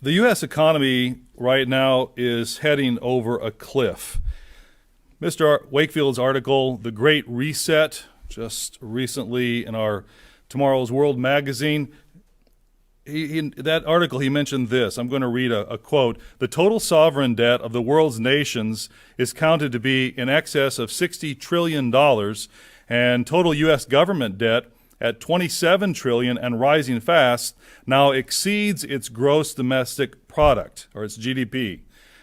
The U.S. economy right now is heading over a cliff. Mr. Wakefield's article, The Great Reset, just recently in our Tomorrow's World magazine, that article, he mentioned this. I'm going to read a quote. The total sovereign debt of the world's nations is counted to be in excess of $60 trillion, and total U.S. government debt at $27 trillion and rising fast now exceeds its gross domestic product, or its GDP. He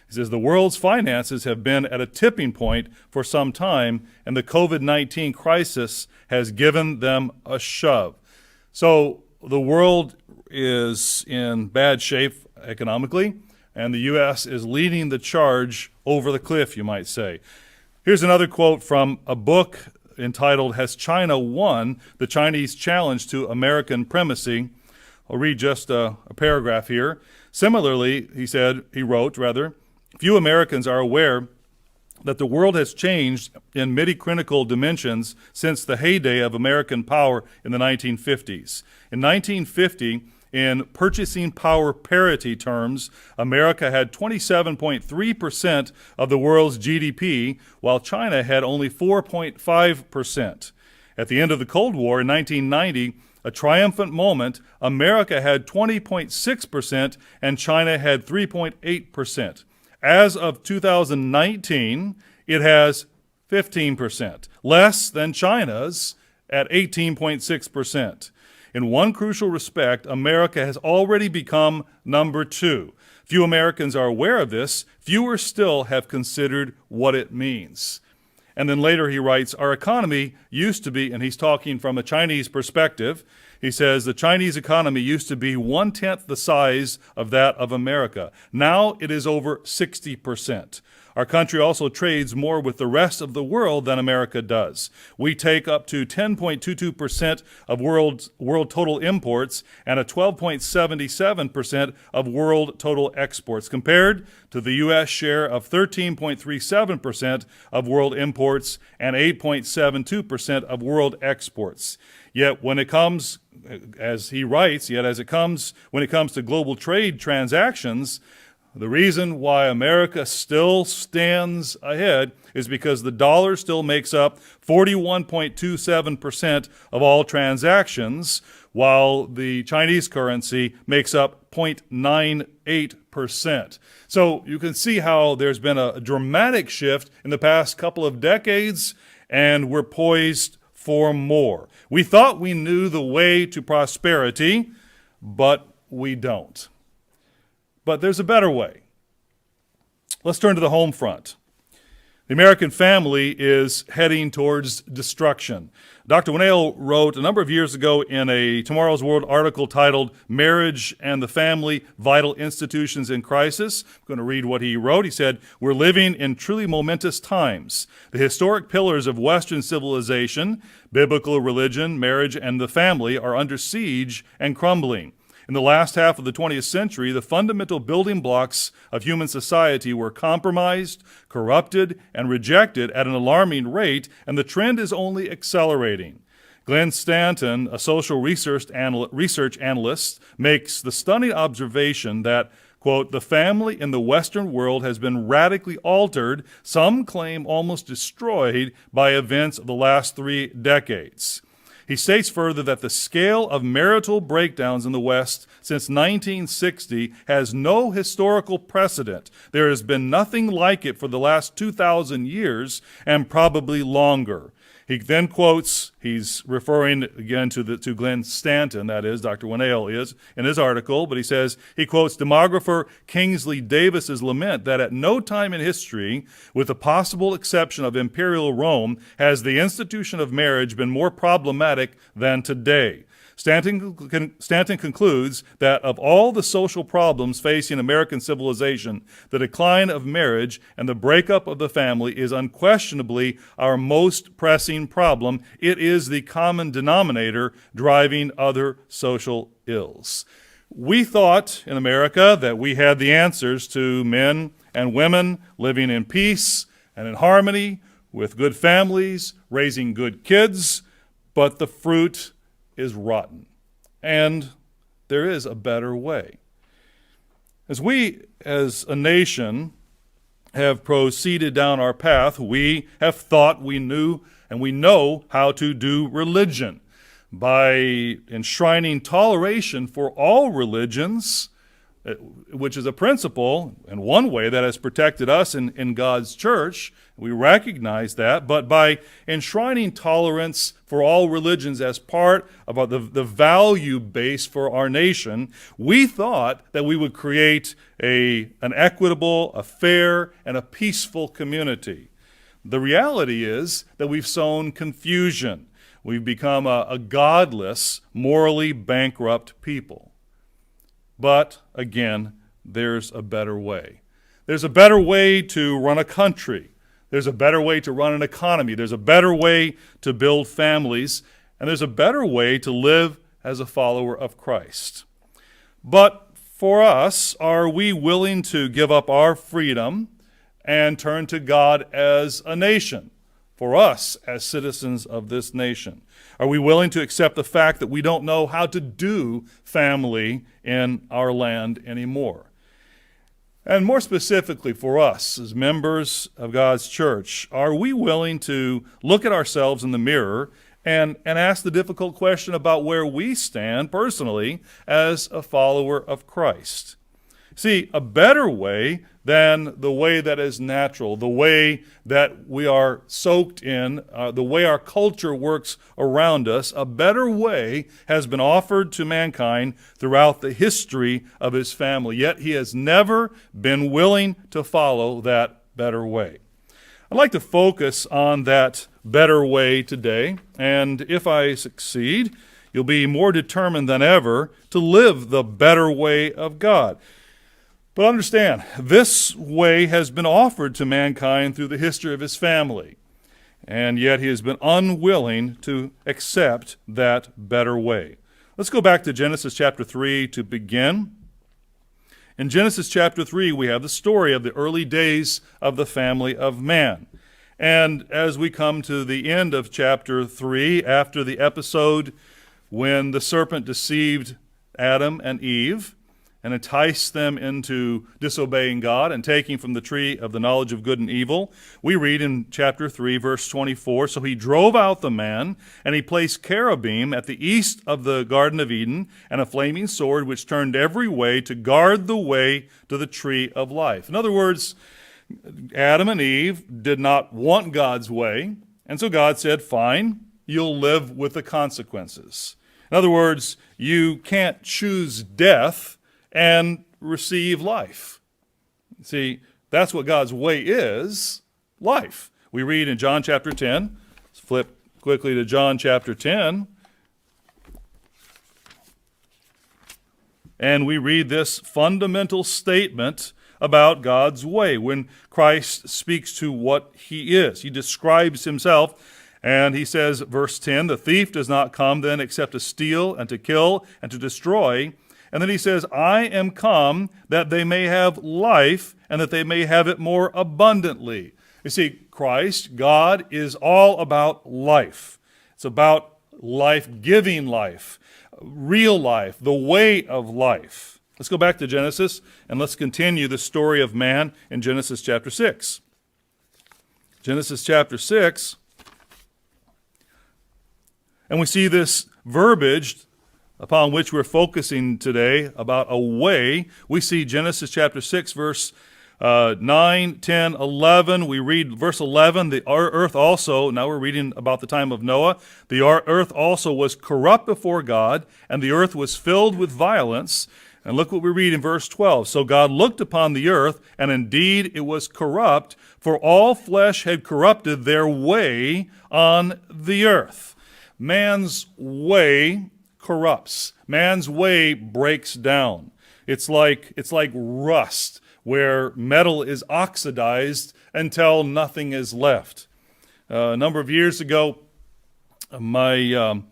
says the world's finances have been at a tipping point for some time, and the COVID-19 crisis has given them a shove. So the world is in bad shape economically, and the U.S. is leading the charge over the cliff, you might say. Here's another quote from a book entitled, Has China Won? The Chinese Challenge to American Primacy. I'll read just a paragraph here. Similarly, he wrote, few Americans are aware that the world has changed in many-critical dimensions since the heyday of American power in the 1950s. In 1950, in purchasing power parity terms, America had 27.3% of the world's GDP, while China had only 4.5%. At the end of the Cold War in 1990, a triumphant moment, America had 20.6% and China had 3.8%. As of 2019, it has 15%, less than China's at 18.6%. In one crucial respect, America has already become number two. Few Americans are aware of this. Fewer still have considered what it means. And then later he writes, our economy used to be, and he's talking from a Chinese perspective, he says the Chinese economy used to be 1/10 the size of that of America. Now it is over 60%. Our country also trades more with the rest of the world than America does. We take up to 10.22% of world total imports and a 12.77% of world total exports, compared to the U.S. share of 13.37% of world imports and 8.72% of world exports. Yet when it comes, as he writes, when it comes to global trade transactions, the reason why America still stands ahead is because the dollar still makes up 41.27% of all transactions, while the Chinese currency makes up 0.98%. So you can see how there's been a dramatic shift in the past couple of decades, and we're poised for more. We thought we knew the way to prosperity, but we don't. But there's a better way. Let's turn to the home front. The American family is heading towards destruction. Dr. McNair wrote a number of years ago in a Tomorrow's World article titled Marriage and the Family, Vital Institutions in Crisis. I'm going to read what he wrote. He said, we're living in truly momentous times. The historic pillars of Western civilization, biblical religion, marriage, and the family are under siege and crumbling. In the last half of the 20th century, the fundamental building blocks of human society were compromised, corrupted, and rejected at an alarming rate, and the trend is only accelerating. Glenn Stanton, a social research analyst, makes the stunning observation that, quote, the family in the Western world has been radically altered, some claim almost destroyed, by events of the last 3 decades. He states further that the scale of marital breakdowns in the West since 1960 has no historical precedent. There has been nothing like it for the last 2,000 years and probably longer. He then quotes, he's referring again to Glenn Stanton, that is, Dr. McNair is, in his article, but he quotes demographer Kingsley Davis's lament that at no time in history, with the possible exception of imperial Rome, has the institution of marriage been more problematic than today. Stanton concludes that of all the social problems facing American civilization, the decline of marriage and the breakup of the family is unquestionably our most pressing problem. It is the common denominator driving other social ills. We thought in America that we had the answers to men and women living in peace and in harmony with good families, raising good kids, but the fruit is rotten. And there is a better way. As we, as a nation, have proceeded down our path, we have thought we knew and we know how to do religion by enshrining toleration for all religions, which is a principle in one way that has protected us in God's church. We recognize that, but by enshrining tolerance for all religions as part of the value base for our nation, we thought that we would create an equitable, a fair, and a peaceful community. The reality is that we've sown confusion. We've become a godless, morally bankrupt people. But, again, there's a better way. There's a better way to run a country. There's a better way to run an economy. There's a better way to build families. And there's a better way to live as a follower of Christ. But for us, are we willing to give up our freedom and turn to God as a nation? For us, as citizens of this nation? Are we willing to accept the fact that we don't know how to do family in our land anymore? And more specifically for us, as members of God's church, are we willing to look at ourselves in the mirror and ask the difficult question about where we stand personally as a follower of Christ? See, a better way than the way that is natural, the way that we are soaked in, the way our culture works around us, a better way has been offered to mankind throughout the history of his family. Yet he has never been willing to follow that better way. I'd like to focus on that better way today, and if I succeed, you'll be more determined than ever to live the better way of God. But understand, this way has been offered to mankind through the history of his family, and yet he has been unwilling to accept that better way. Let's go back to Genesis chapter 3 to begin. In Genesis chapter 3, we have the story of the early days of the family of man. And as we come to the end of chapter 3, after the episode when the serpent deceived Adam and Eve, and enticed them into disobeying God and taking from the tree of the knowledge of good and evil. We read in chapter 3, verse 24, "So he drove out the man, and he placed cherubim at the east of the Garden of Eden, and a flaming sword which turned every way to guard the way to the tree of life." In other words, Adam and Eve did not want God's way, and so God said, fine, you'll live with the consequences. In other words, you can't choose death and receive life. See, that's what God's way is, life. We read in John chapter 10. Let's flip quickly to John chapter 10. And we read this fundamental statement about God's way when Christ speaks to what he is. He describes himself, and he says, verse 10, "The thief does not come then except to steal and to kill and to destroy." And then he says, "I am come that they may have life and that they may have it more abundantly." You see, Christ, God, is all about life. It's about life, giving life, real life, the way of life. Let's go back to Genesis and let's continue the story of man in Genesis chapter 6. Genesis chapter 6, and we see this verbiage upon which we're focusing today about a way. We see Genesis chapter 6, verse 9, 10, 11. We read verse 11, "The earth also," now we're reading about the time of Noah, "the earth also was corrupt before God, and the earth was filled with violence." And look what we read in verse 12. "So God looked upon the earth, and indeed it was corrupt, for all flesh had corrupted their way on the earth." Man's way corrupts. Man's way breaks down. It's like rust, where metal is oxidized until nothing is left. A number of years ago, my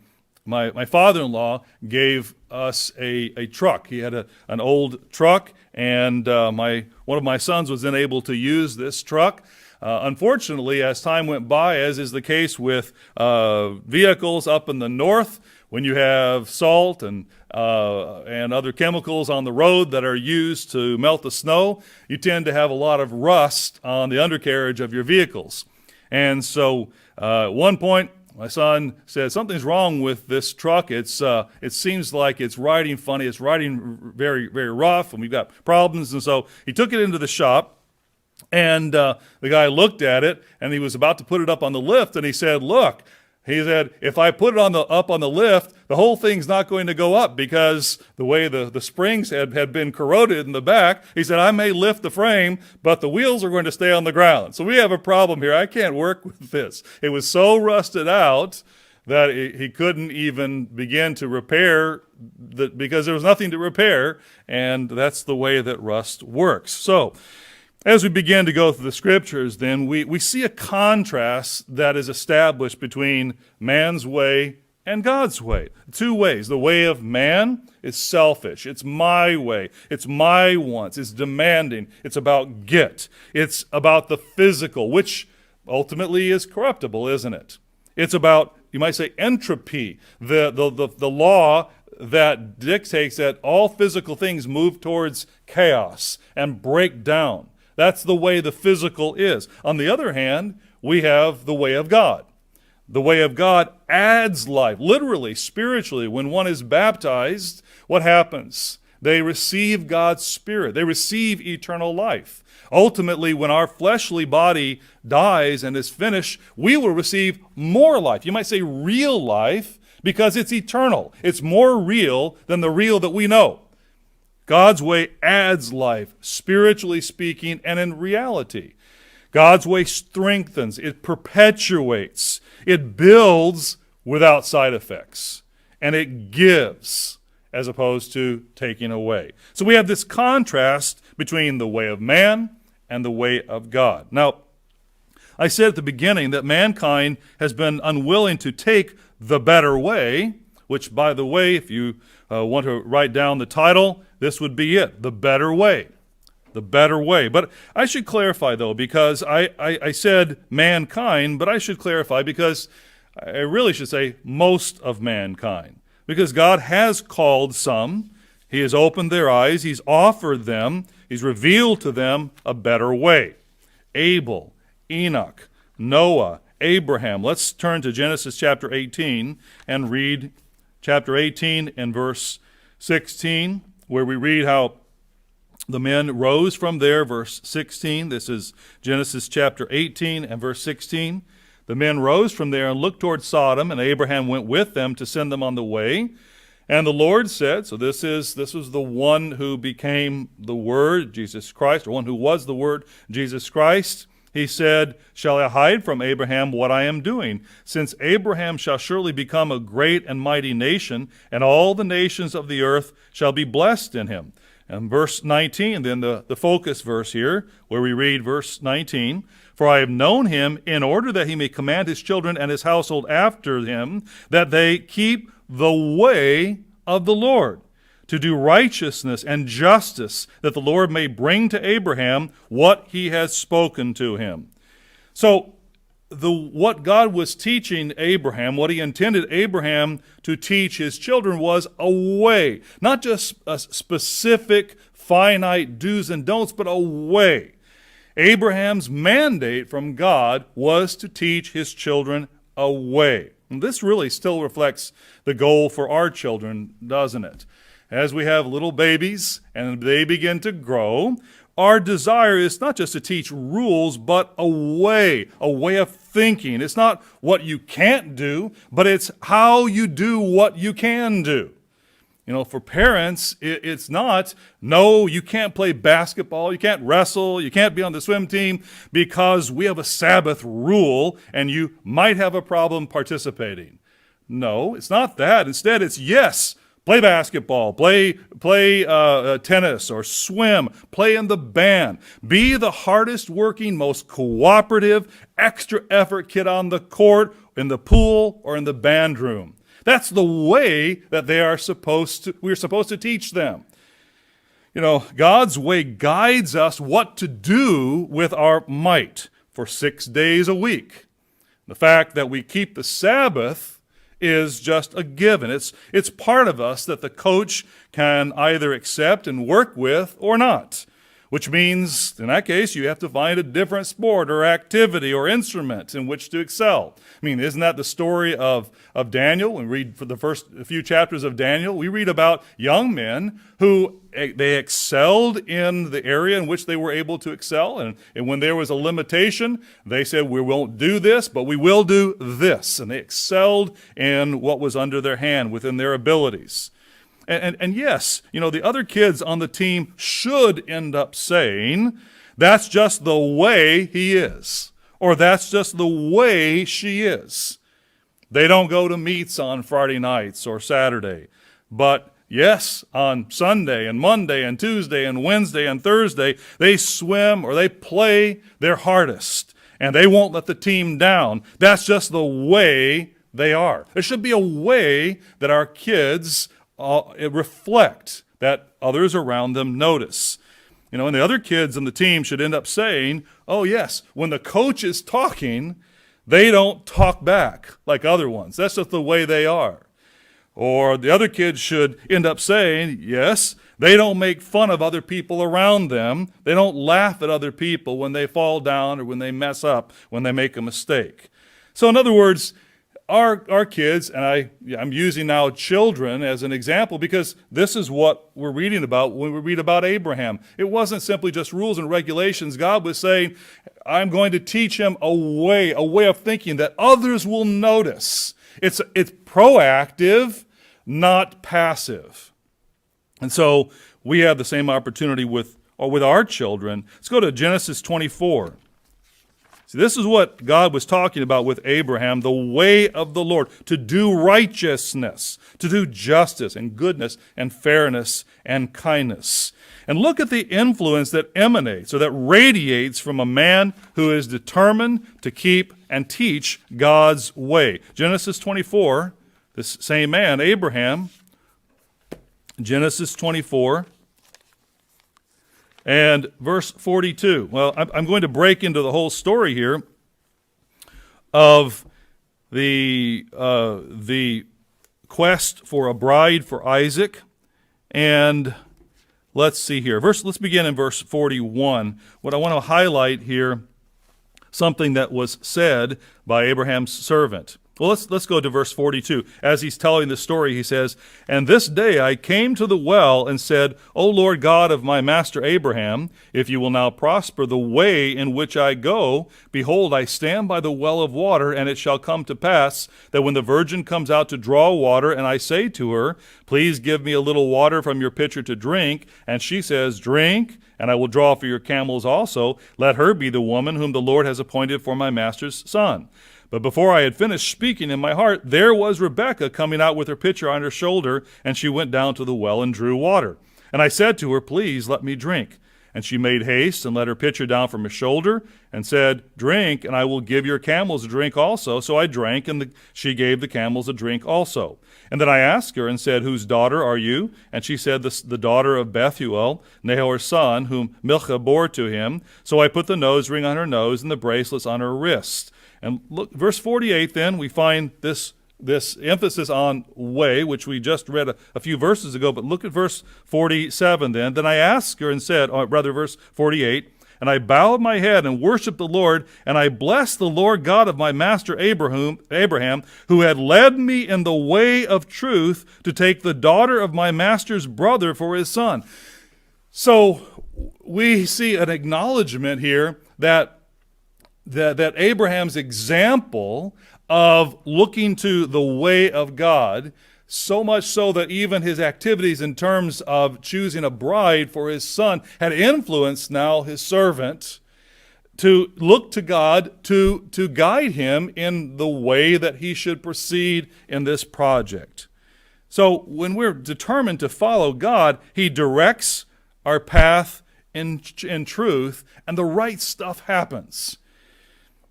father-in-law gave us a truck. He had an old truck, and one of my sons was then able to use this truck. Unfortunately, as time went by, as is the case with vehicles up in the north, when you have salt and other chemicals on the road that are used to melt the snow, you tend to have a lot of rust on the undercarriage of your vehicles. And so at one point, my son said, something's wrong with this truck. It seems like it's riding funny. It's riding very, very rough, and we've got problems. And so he took it into the shop, and the guy looked at it, and he was about to put it up on the lift, and he said, look, he said, if I put it up on the lift, the whole thing's not going to go up because the way the springs had been corroded in the back. He said, I may lift the frame, but the wheels are going to stay on the ground. So we have a problem here. I can't work with this. It was so rusted out that he couldn't even begin to repair because there was nothing to repair, and that's the way that rust works. So as we begin to go through the scriptures, then we see a contrast that is established between man's way and God's way. Two ways. The way of man is selfish. It's my way. It's my wants. It's demanding. It's about get. It's about the physical, which ultimately is corruptible, isn't it? It's about, you might say, entropy, the law that dictates that all physical things move towards chaos and break down. That's the way the physical is. On the other hand, we have the way of God. The way of God adds life, literally, spiritually. When one is baptized, what happens? They receive God's Spirit. They receive eternal life. Ultimately, when our fleshly body dies and is finished, we will receive more life. You might say real life, because it's eternal. It's more real than the real that we know. God's way adds life, spiritually speaking, and in reality. God's way strengthens, it perpetuates, it builds without side effects, and it gives as opposed to taking away. So we have this contrast between the way of man and the way of God. Now, I said at the beginning that mankind has been unwilling to take the better way, which, by the way, if you want to write down the title, this would be it, the better way. The better way. But I should clarify, though, because I said mankind, but I should clarify because I really should say most of mankind. Because God has called some, He has opened their eyes, He's offered them, He's revealed to them a better way. Abel, Enoch, Noah, Abraham. Let's turn to Genesis chapter 18 and read chapter 18 and verse 16, where we read how the men rose from there, verse 16. This is Genesis chapter 18 and verse 16. The men rose from there and looked toward Sodom, and Abraham went with them to send them on the way. And the Lord said, so this was the one who became the Word, Jesus Christ, or one who was the Word, Jesus Christ. He said, shall I hide from Abraham what I am doing? Since Abraham shall surely become a great and mighty nation, and all the nations of the earth shall be blessed in him. And verse 19, then the focus verse here, where we read verse 19, for I have known him in order that he may command his children and his household after him, that they keep the way of the Lord, to do righteousness and justice, that the Lord may bring to Abraham what he has spoken to him. So what God was teaching Abraham, what he intended Abraham to teach his children, was a way, not just a specific finite do's and don'ts, but a way. Abraham's mandate from God was to teach his children a way. And this really still reflects the goal for our children, doesn't it? As we have little babies and they begin to grow, our desire is not just to teach rules, but a way of thinking. It's not what you can't do, but it's how you do what you can do. You know, for parents, it's not, no, you can't play basketball, you can't wrestle, you can't be on the swim team because we have a Sabbath rule and you might have a problem participating. No, it's not that. Instead, it's yes, play basketball, play tennis or swim, play in the band. Be the hardest working, most cooperative, extra effort kid on the court, in the pool, or in the band room. That's the way that we're supposed to teach them. You know, God's way guides us what to do with our might for 6 days a week. The fact that we keep the Sabbath is just a given. It's part of us that the coach can either accept and work with or not, which means, in that case, you have to find a different sport or activity or instrument in which to excel. I mean, isn't that the story of Daniel? When we read for the first few chapters of Daniel, we read about young men who they excelled in the area in which they were able to excel. And when there was a limitation, they said, we won't do this, but we will do this. And they excelled in what was under their hand within their abilities. And yes, the other kids on the team should end up saying, that's just the way he is, or that's just the way she is. They don't go to meets on Friday nights or Saturday, but yes, on Sunday and Monday and Tuesday and Wednesday and Thursday, they swim or they play their hardest, and they won't let the team down. That's just the way they are. There should be a way that our kids reflect, that others around them notice. And the other kids on the team should end up saying, oh yes, when the coach is talking, they don't talk back like other ones. That's just the way they are. Or the other kids should end up saying, yes, they don't make fun of other people around them. They don't laugh at other people when they fall down or when they mess up, when they make a mistake. So in other words, our kids, and I'm using now children as an example because this is what we're reading about when we read about Abraham. It wasn't simply just rules and regulations. God was saying, I'm going to teach him a way of thinking that others will notice. It's proactive, not passive. And so we have the same opportunity with our children. Let's go to Genesis 24. See, this is what God was talking about with Abraham, the way of the Lord, to do righteousness, to do justice and goodness and fairness and kindness. And look at the influence that emanates or that radiates from a man who is determined to keep and teach God's way. Genesis 24, this same man, Abraham, Genesis 24, and verse 42. Well, I'm going to break into the whole story here of the quest for a bride for Isaac. And let's see here. Let's begin in verse 41. What I want to highlight here, something that was said by Abraham's servant. Well, let's go to verse 42. As he's telling the story, he says, And this day I came to the well and said, O Lord God of my master Abraham, if you will now prosper the way in which I go, behold, I stand by the well of water, and it shall come to pass that when the virgin comes out to draw water, and I say to her, Please give me a little water from your pitcher to drink, and she says, Drink, and I will draw for your camels also, let her be the woman whom the Lord has appointed for my master's son. But before I had finished speaking in my heart, there was Rebekah coming out with her pitcher on her shoulder, and she went down to the well and drew water. And I said to her, Please let me drink. And she made haste and let her pitcher down from her shoulder, and said, Drink, and I will give your camels a drink also. So I drank, and she gave the camels a drink also. And then I asked her and said, Whose daughter are you? And she said, The daughter of Bethuel, Nahor's son, whom Milcah bore to him. So I put the nose ring on her nose and the bracelets on her wrists. And look, verse 48 then, we find this emphasis on way, which we just read a few verses ago, but look at verse 47 then. Then I asked her and said, verse 48, And I bowed my head and worshipped the Lord, and I blessed the Lord God of my master Abraham, who had led me in the way of truth to take the daughter of my master's brother for his son. So we see an acknowledgement here that Abraham's example of looking to the way of God, so much so that even his activities in terms of choosing a bride for his son had influenced now his servant to look to God to guide him in the way that he should proceed in this project. So when we're determined to follow God, he directs our path in truth, and the right stuff happens.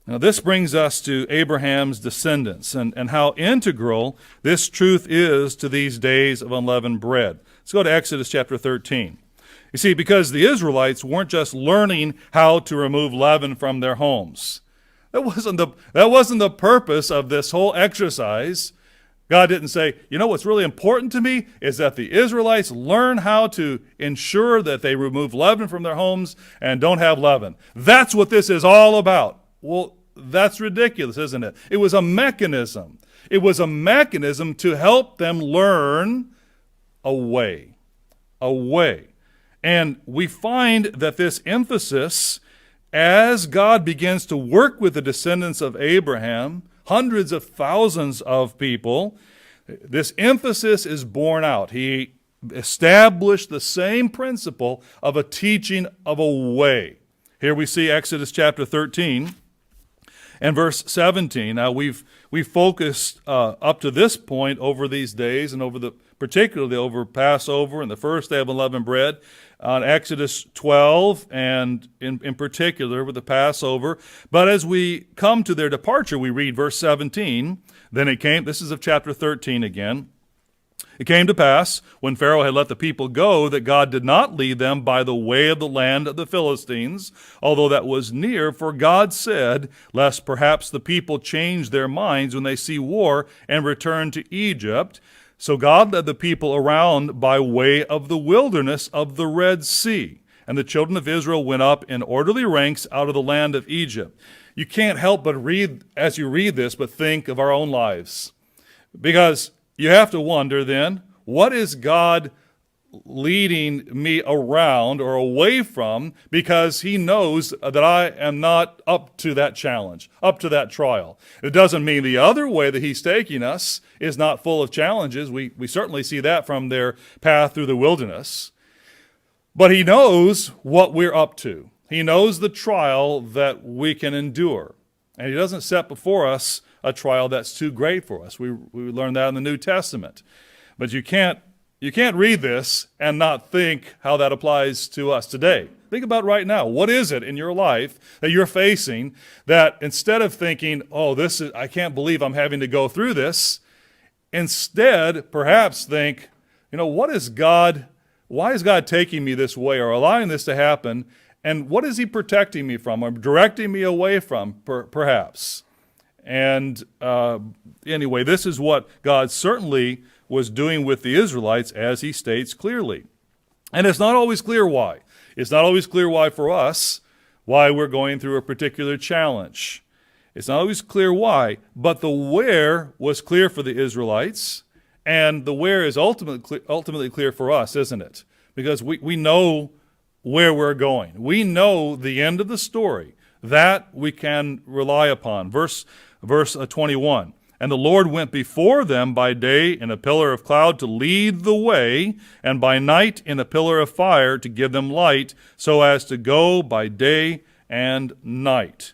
Now, this brings us to Abraham's descendants and how integral this truth is to these days of unleavened bread. Let's go to Exodus chapter 13. You see, because the Israelites weren't just learning how to remove leaven from their homes. That wasn't the purpose of this whole exercise. God didn't say, you know what's really important to me is that the Israelites learn how to ensure that they remove leaven from their homes and don't have leaven. That's what this is all about. Well, that's ridiculous, isn't it? It was a mechanism. It was a mechanism to help them learn a way. A way. And we find that this emphasis, as God begins to work with the descendants of Abraham, hundreds of thousands of people, this emphasis is borne out. He established the same principle of a teaching of a way. Here we see Exodus chapter 13 and verse 17. Now we've focused up to this point over these days and particularly over Passover and the first day of unleavened bread on Exodus 12 and in particular with the Passover. But as we come to their departure, we read verse 17. Then it came, this is of chapter 13 again. It came to pass, when Pharaoh had let the people go, that God did not lead them by the way of the land of the Philistines, although that was near, for God said, lest perhaps the people change their minds when they see war and return to Egypt. So God led the people around by way of the wilderness of the Red Sea. And the children of Israel went up in orderly ranks out of the land of Egypt. You can't help but read, as you read this, but think of our own lives. Because you have to wonder then, what is God leading me around or away from, because he knows that I am not up to that challenge, up to that trial. It doesn't mean the other way that he's taking us is not full of challenges. We certainly see that from their path through the wilderness. But he knows what we're up to. He knows the trial that we can endure. And he doesn't set before us a trial that's too great for us. We learn that in the New Testament. But you can't read this and not think how that applies to us today. Think about right now. What is it in your life that you're facing that instead of thinking, I can't believe I'm having to go through this, instead perhaps think, why is God taking me this way or allowing this to happen? And what is he protecting me from or directing me away from, perhaps? And anyway, this is what God certainly was doing with the Israelites, as he states clearly. And it's not always clear why. It's not always clear why for us, why we're going through a particular challenge. It's not always clear why, but the where was clear for the Israelites, and the where is ultimately clear for us, isn't it? Because we know where we're going. We know the end of the story. That we can rely upon. Verse 21. And the Lord went before them by day in a pillar of cloud to lead the way, and by night in a pillar of fire to give them light, so as to go by day and night.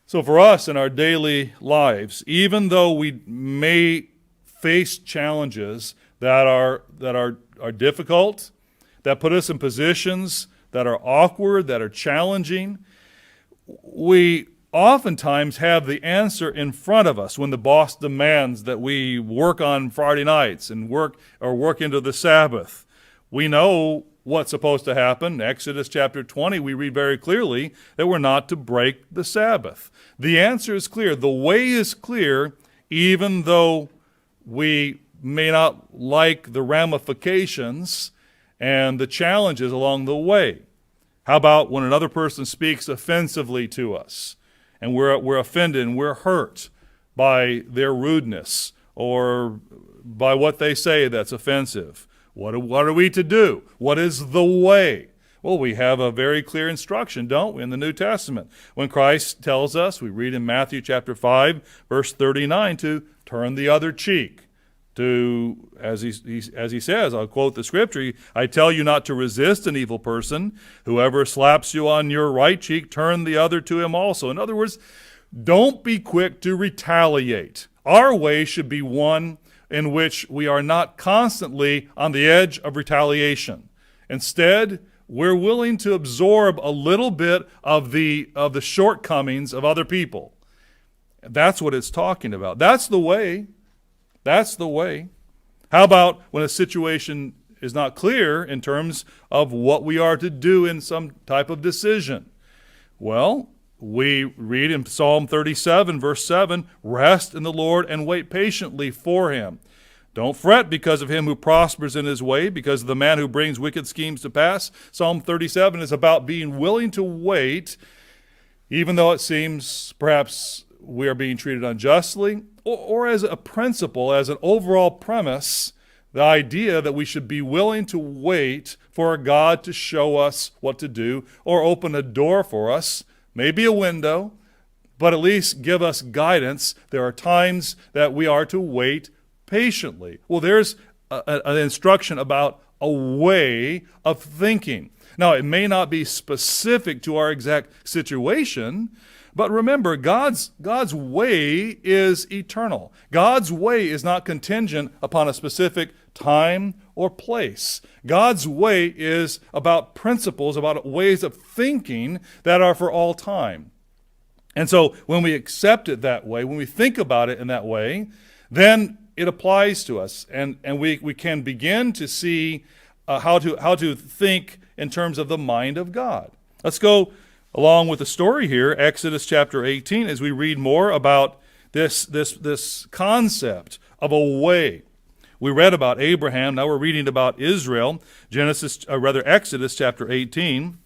So for us in our daily lives, even though we may face challenges that are difficult, that put us in positions that are awkward, that are challenging, we oftentimes have the answer in front of us when the boss demands that we work on Friday nights and work into the Sabbath. We know what's supposed to happen. Exodus chapter 20, we read very clearly that we're not to break the Sabbath. The answer is clear. The way is clear, even though we may not like the ramifications and the challenges along the way. How about when another person speaks offensively to us? And we're offended and we're hurt by their rudeness or by what they say that's offensive. What are we to do? What is the way? Well, we have a very clear instruction, don't we, in the New Testament? When Christ tells us, we read in Matthew chapter 5, verse 39, to turn the other cheek. As he says, I'll quote the scripture, I tell you not to resist an evil person. Whoever slaps you on your right cheek, turn the other to him also. In other words, don't be quick to retaliate. Our way should be one in which we are not constantly on the edge of retaliation. Instead, we're willing to absorb a little bit of the shortcomings of other people. That's what it's talking about. That's the way. That's the way. How about when a situation is not clear in terms of what we are to do in some type of decision? Well, We read in Psalm 37, verse 7, rest in the Lord and wait patiently for him. Don't fret because of him who prospers in his way, because of the man who brings wicked schemes to pass. Psalm 37 is about being willing to wait, even though it seems perhaps we are being treated unjustly, or as a principle, as an overall premise, the idea that we should be willing to wait for God to show us what to do or open a door for us, maybe a window, but at least give us guidance. There are times that we are to wait patiently. Well, there's an instruction about a way of thinking. Now, it may not be specific to our exact situation, but remember, God's way is eternal. God's way is not contingent upon a specific time or place. God's way is about principles, about ways of thinking that are for all time. And so when we accept it that way, when we think about it in that way, then it applies to us, and we can begin to see how to think in terms of the mind of God. Let's go along with the story here, Exodus chapter 18, as we read more about this concept of a way. We read about Abraham. Now we're reading about Israel. Exodus chapter 18,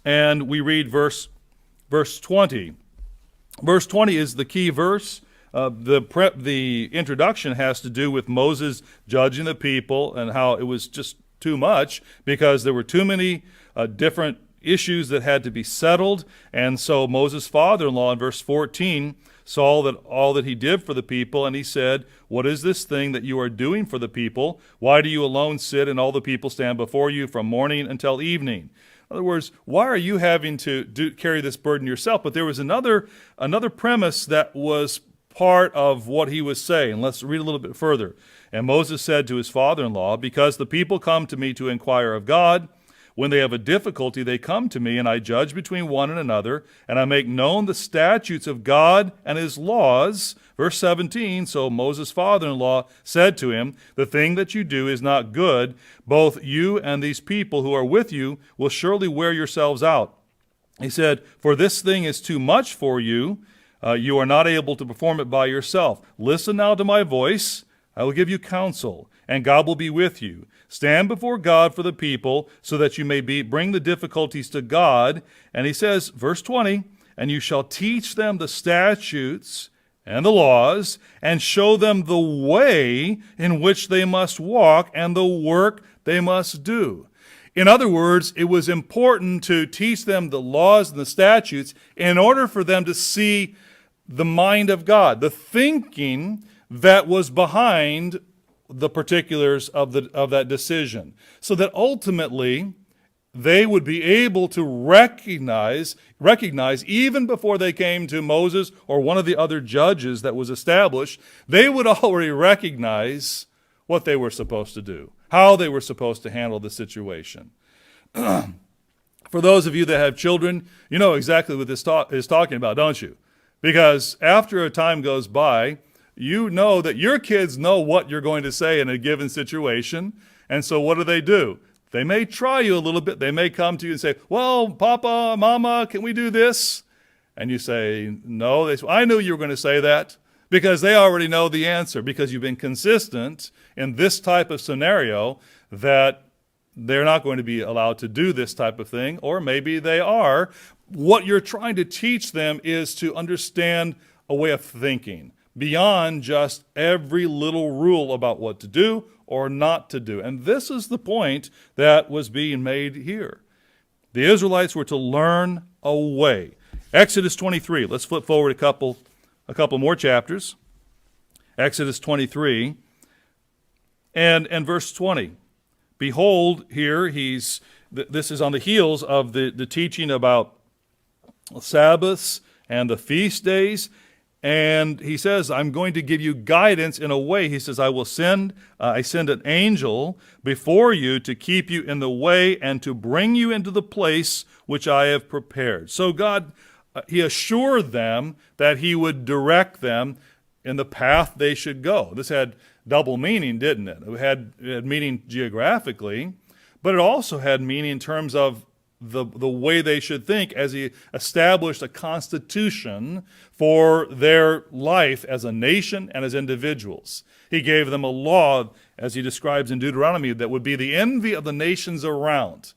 and we read verse 20. Verse 20 is the key verse. The introduction has to do with Moses judging the people and how it was just too much because there were too many different issues that had to be settled. And so Moses' father-in-law in verse 14 saw that all that he did for the people, and he said, "What is this thing that you are doing for the people? Why do you alone sit and all the people stand before you from morning until evening?" In other words, why are you having to carry this burden yourself? But there was another premise that was part of what he was saying. Let's read a little bit further. And Moses said to his father-in-law, "Because the people come to me to inquire of God, when they have a difficulty, they come to me, and I judge between one and another, and I make known the statutes of God and his laws." Verse 17, so Moses' father-in-law said to him, "The thing that you do is not good. Both you and these people who are with you will surely wear yourselves out." He said, "For this thing is too much for you. You are not able to perform it by yourself. Listen now to my voice. I will give you counsel, and God will be with you. Stand before God for the people, so that you may bring the difficulties to God." And he says, verse 20, "And you shall teach them the statutes and the laws, and show them the way in which they must walk and the work they must do." In other words, it was important to teach them the laws and the statutes in order for them to see the mind of God, the thinking that was behind the particulars of that decision, so that ultimately they would be able to recognize even before they came to Moses or one of the other judges that was established, they would already recognize what they were supposed to do, how they were supposed to handle the situation. For those of you that have children, you know exactly what this is talking about, don't you? Because after a time goes by, you know that your kids know what you're going to say in a given situation. And so what do? They may try you a little bit. They may come to you and say, "Well, Papa, Mama, can we do this?" And you say, "No." They say, "I knew you were going to say that," because they already know the answer, because you've been consistent in this type of scenario that they're not going to be allowed to do this type of thing, or maybe they are. What you're trying to teach them is to understand a way of thinking beyond just every little rule about what to do or not to do. And this is the point that was being made here. The Israelites were to learn a way. Exodus 23. Let's flip forward a couple more chapters. Exodus 23 and verse 20. Behold, here this is on the heels of the teaching about Sabbaths and the feast days. And he says, "I'm going to give you guidance in a way." He says, I send an angel before you to keep you in the way and to bring you into the place which I have prepared. So God, he assured them that he would direct them in the path they should go. This had double meaning, didn't it? It had meaning geographically, but it also had meaning in terms of the way they should think as he established a constitution for their life as a nation and as individuals. He gave them a law, as he describes in Deuteronomy, that would be the envy of the nations around,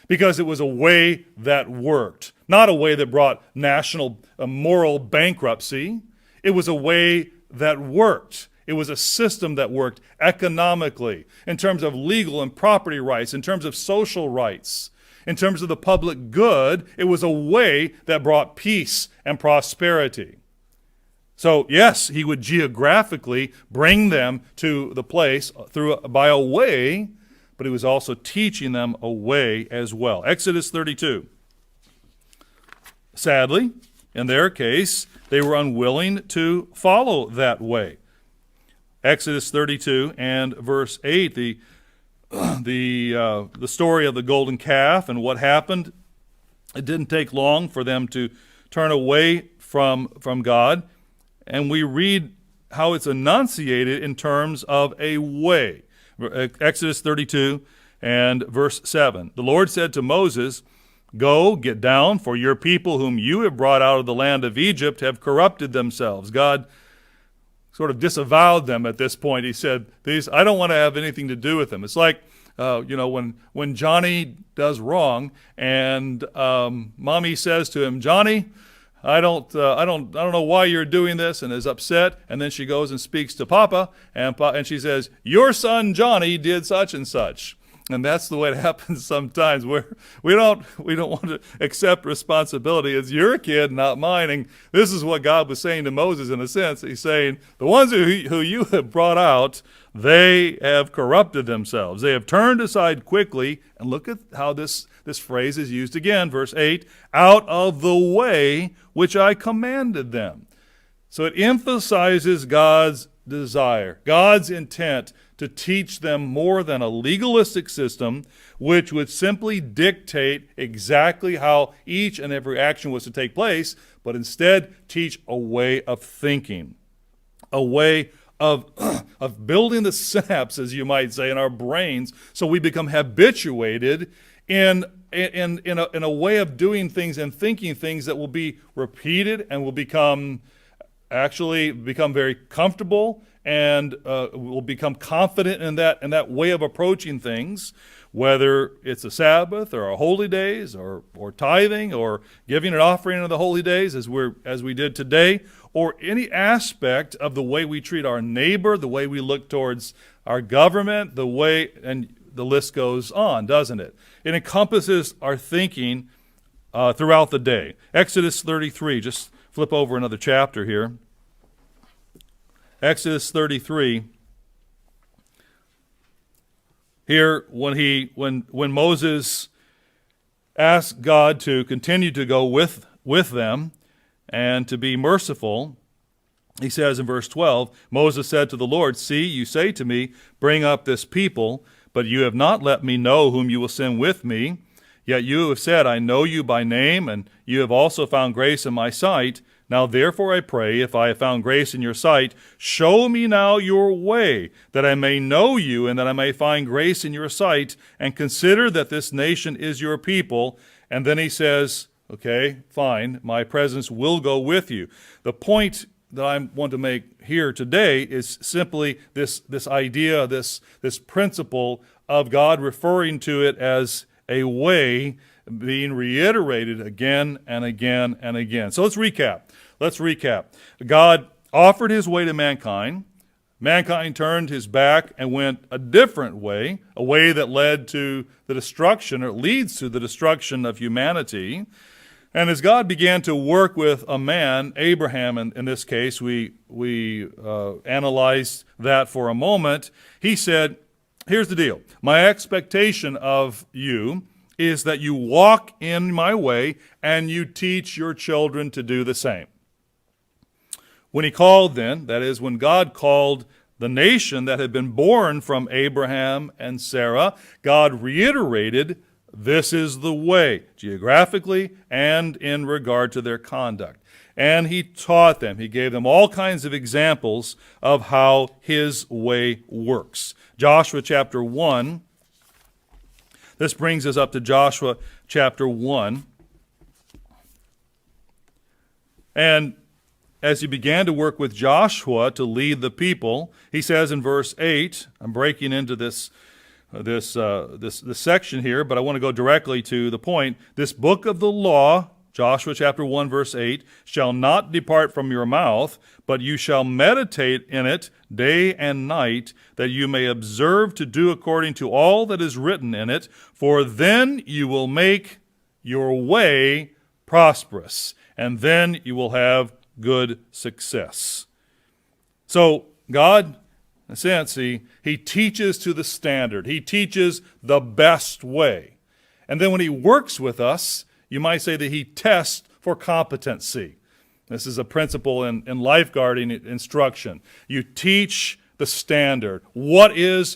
because it was a way that worked, not a way that brought national moral bankruptcy. It was a way that worked. It was a system that worked economically, in terms of legal and property rights, in terms of social rights, in terms of the public good. It was a way that brought peace and prosperity. So yes, he would geographically bring them to the place by a way, but he was also teaching them a way as well. Exodus 32. Sadly, in their case, they were unwilling to follow that way. Exodus 32 and verse 8, the story of the golden calf and what happened. It didn't take long for them to turn away from God. And we read how it's enunciated in terms of a way. Exodus 32 and verse 7. The Lord said to Moses, "Go, get down, for your people whom you have brought out of the land of Egypt have corrupted themselves." God sort of disavowed them at this point. He said, I don't want to have anything to do with them. It's like, when Johnny does wrong and mommy says to him, "Johnny, I don't know why you're doing this," and is upset, and then she goes and speaks to Papa, and she says, "Your son Johnny did such and such." And that's the way it happens sometimes. We don't want to accept responsibility. It's your kid, not mine. And this is what God was saying to Moses in a sense. He's saying, the ones who you have brought out, they have corrupted themselves. They have turned aside quickly. And look at how this phrase is used again. Verse 8, "out of the way which I commanded them." So it emphasizes God's desire, God's intent to teach them more than a legalistic system which would simply dictate exactly how each and every action was to take place, but instead teach a way of thinking, a way of building the synapses, as you might say, in our brains, so we become habituated in a way of doing things and thinking things that will be repeated and will become very comfortable, and will become confident in that way of approaching things, whether it's a Sabbath or a holy days or tithing or giving an offering on the holy days as we did today, or any aspect of the way we treat our neighbor, the way we look towards our government, the way, and the list goes on, doesn't it? It encompasses our thinking throughout the day. Exodus 33, just flip over another chapter here. Exodus 33. Here, when Moses asked God to continue to go with them and to be merciful, he says in verse 12, Moses said to the Lord, "See, you say to me, bring up this people, but you have not let me know whom you will send with me. Yet you have said, I know you by name, and you have also found grace in my sight. Now therefore I pray, if I have found grace in your sight, show me now your way, that I may know you, and that I may find grace in your sight, and consider that this nation is your people." And then he says, okay, fine, my presence will go with you. The point that I want to make here today is simply this idea, this principle of God referring to it as a way being reiterated again and again and again. So let's recap. God offered his way to mankind. Mankind turned his back and went a different way, a way that led to the destruction, or leads to the destruction of humanity. And as God began to work with a man, Abraham in this case, we analyzed that for a moment. He said, here's the deal. My expectation of you is that you walk in my way and you teach your children to do the same. When he called then, that is, when God called the nation that had been born from Abraham and Sarah, God reiterated, this is the way, geographically and in regard to their conduct. And he taught them. He gave them all kinds of examples of how his way works. Joshua chapter 1, This brings us up to Joshua chapter 1. And as he began to work with Joshua to lead the people, he says in verse 8, I'm breaking into this section here, but I want to go directly to the point. This book of the law, Joshua chapter 1, verse 8, shall not depart from your mouth, but you shall meditate in it day and night, that you may observe to do according to all that is written in it, for then you will make your way prosperous, and then you will have good success. So God, in a sense, he teaches to the standard. He teaches the best way. And then when he works with us, you might say that he tests for competency. This is a principle in lifeguarding instruction. You teach the standard. What's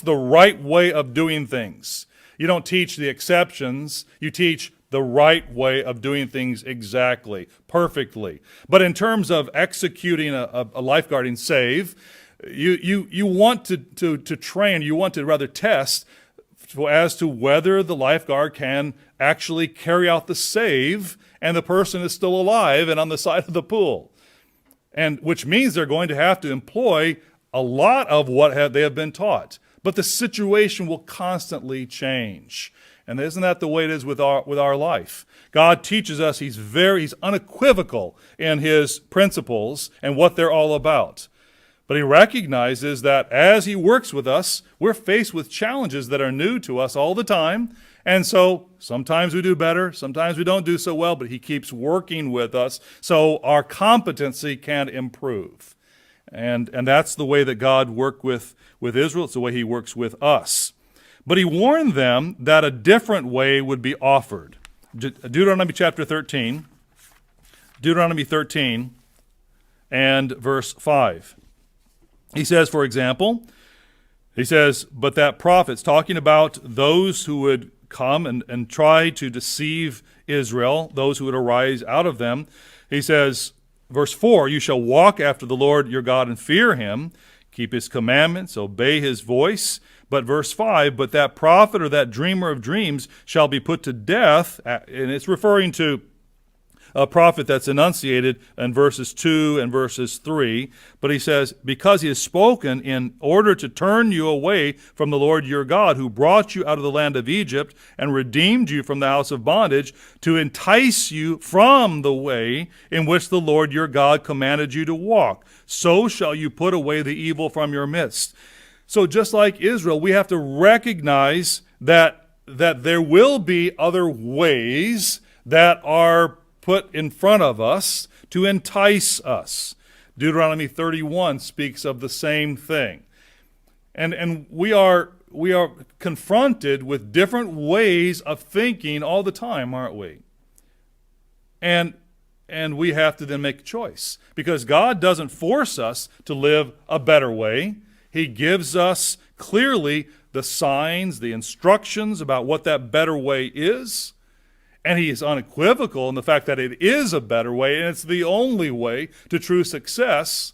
the right way of doing things? You don't teach the exceptions. You teach the right way of doing things exactly, perfectly. But in terms of executing a lifeguarding save, you want to train, you want to rather test as to whether the lifeguard can actually carry out the save and the person is still alive and on the side of the pool. And which means they're going to have to employ a lot of what they have been taught. But the situation will constantly change. And isn't that the way it is with our life? God teaches us he's unequivocal in his principles and what they're all about. But he recognizes that as he works with us, we're faced with challenges that are new to us all the time. And so sometimes we do better, sometimes we don't do so well, but he keeps working with us so our competency can improve. And that's the way that God worked with Israel. It's the way he works with us. But he warned them that a different way would be offered. Deuteronomy chapter 13. Deuteronomy 13 and verse 5. He says, for example, but that prophets, talking about those who would come and try to deceive Israel, those who would arise out of them. He says, verse 4, you shall walk after the Lord your God and fear him, keep his commandments, obey his voice. But verse 5, but that prophet or that dreamer of dreams shall be put to death, and it's referring to a prophet that's enunciated in verses 2 and verses 3. But he says, because he has spoken in order to turn you away from the Lord your God, who brought you out of the land of Egypt and redeemed you from the house of bondage, to entice you from the way in which the Lord your God commanded you to walk. So shall you put away the evil from your midst. So just like Israel, we have to recognize that there will be other ways that are put in front of us to entice us. Deuteronomy 31 speaks of the same thing. And we are confronted with different ways of thinking all the time, aren't we? And we have to then make a choice, because God doesn't force us to live a better way. He gives us clearly the signs, the instructions about what that better way is. And he is unequivocal in the fact that it is a better way, and it's the only way to true success.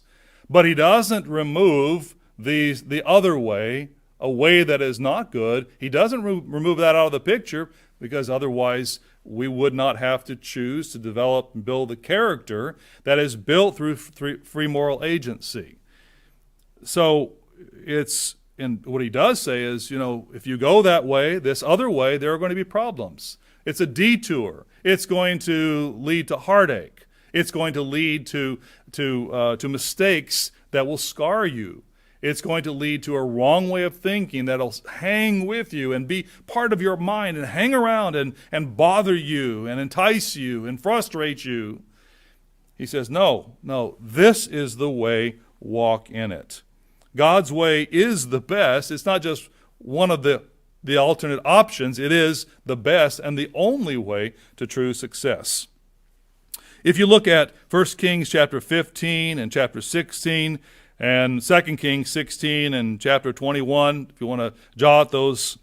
But he doesn't remove the other way, a way that is not good. He doesn't remove that out of the picture, because otherwise we would not have to choose to develop and build the character that is built through free moral agency. So and what he does say is, if you go that way, this other way, there are going to be problems. It's a detour. It's going to lead to heartache. It's going to lead to mistakes that will scar you. It's going to lead to a wrong way of thinking that'll hang with you and be part of your mind and hang around and bother you and entice you and frustrate you. He says, no, this is the way, walk in it. God's way is the best. It's not just one of the alternate options. It is the best and the only way to true success. If you look at 1 Kings chapter 15 and chapter 16 and 2 Kings 16 and chapter 21, if you want to jot those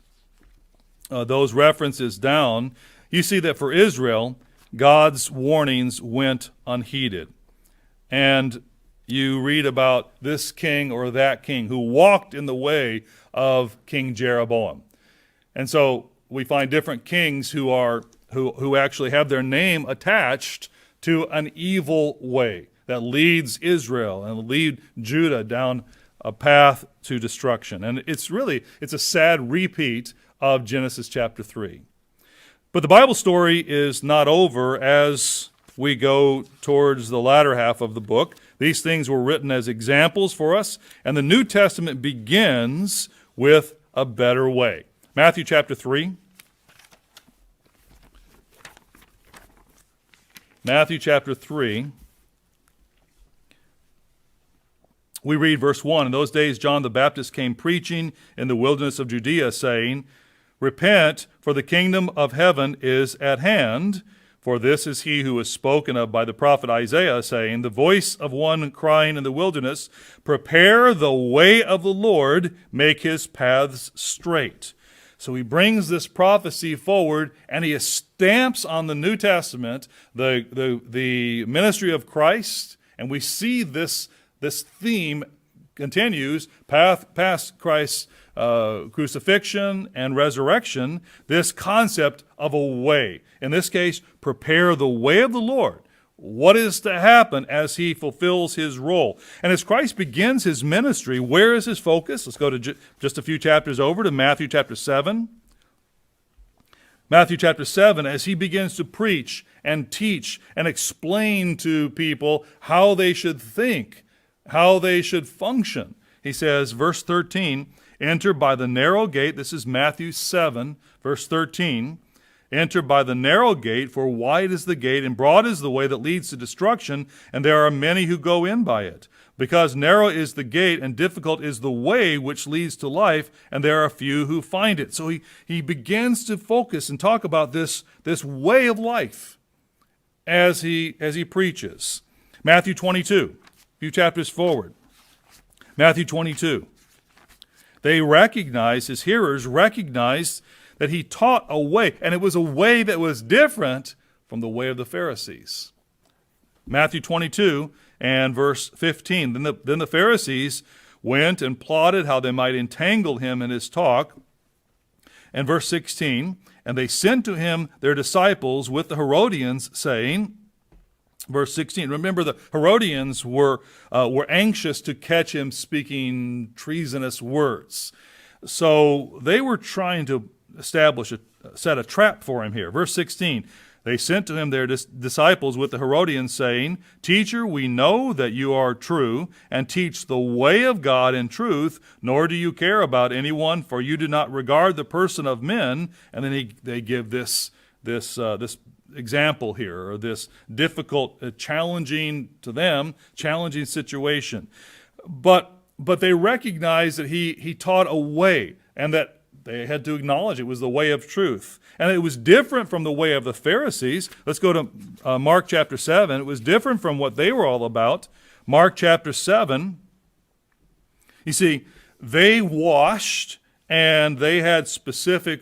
references down, you see that for Israel, God's warnings went unheeded. And you read about this king or that king who walked in the way of King Jeroboam. And so we find different kings who actually have their name attached to an evil way that leads Israel and lead Judah down a path to destruction. And it's a sad repeat of Genesis chapter 3. But the Bible story is not over as we go towards the latter half of the book. These things were written as examples for us, and the New Testament begins with a better way. Matthew chapter 3. Matthew chapter 3. We read verse 1, "In those days John the Baptist came preaching in the wilderness of Judea, saying, 'Repent, for the kingdom of heaven is at hand. For this is he who was spoken of by the prophet Isaiah, saying, The voice of one crying in the wilderness, Prepare the way of the Lord, make his paths straight.'" So he brings this prophecy forward, and he stamps on the New Testament the ministry of Christ, and we see this theme continues past Christ's crucifixion and resurrection, this concept of a way. In this case, prepare the way of the Lord. What is to happen as he fulfills his role? And as Christ begins his ministry, where is his focus? Let's go to just a few chapters over to Matthew chapter 7. Matthew chapter 7, as he begins to preach and teach and explain to people how they should think, how they should function. He says, verse 13, "Enter by the narrow gate." This is Matthew 7, verse 13. "Enter by the narrow gate, for wide is the gate, and broad is the way that leads to destruction, and there are many who go in by it. Because narrow is the gate, and difficult is the way which leads to life, and there are few who find it." So he begins to focus and talk about this way of life as he preaches. Matthew 22, a few chapters forward. Matthew 22. His hearers recognized that he taught a way, and it was a way that was different from the way of the Pharisees. Matthew 22 and verse 15. Then the Pharisees went and plotted how they might entangle him in his talk. And verse 16, "And they sent to him their disciples with the Herodians, saying," verse 16, remember the Herodians were anxious to catch him speaking treasonous words. So they were trying to set a trap for him here. Verse 16, "They sent to him their disciples with the Herodians, saying, Teacher, we know that you are true, and teach the way of God in truth, nor do you care about anyone, for you do not regard the person of men." And then they give this example here, or this difficult, challenging to them, challenging situation. But they recognize that he taught a way, and that they had to acknowledge it was the way of truth. And it was different from the way of the Pharisees. Let's go to Mark chapter 7. It was different from what they were all about. Mark chapter 7. You see, they washed, and they had specific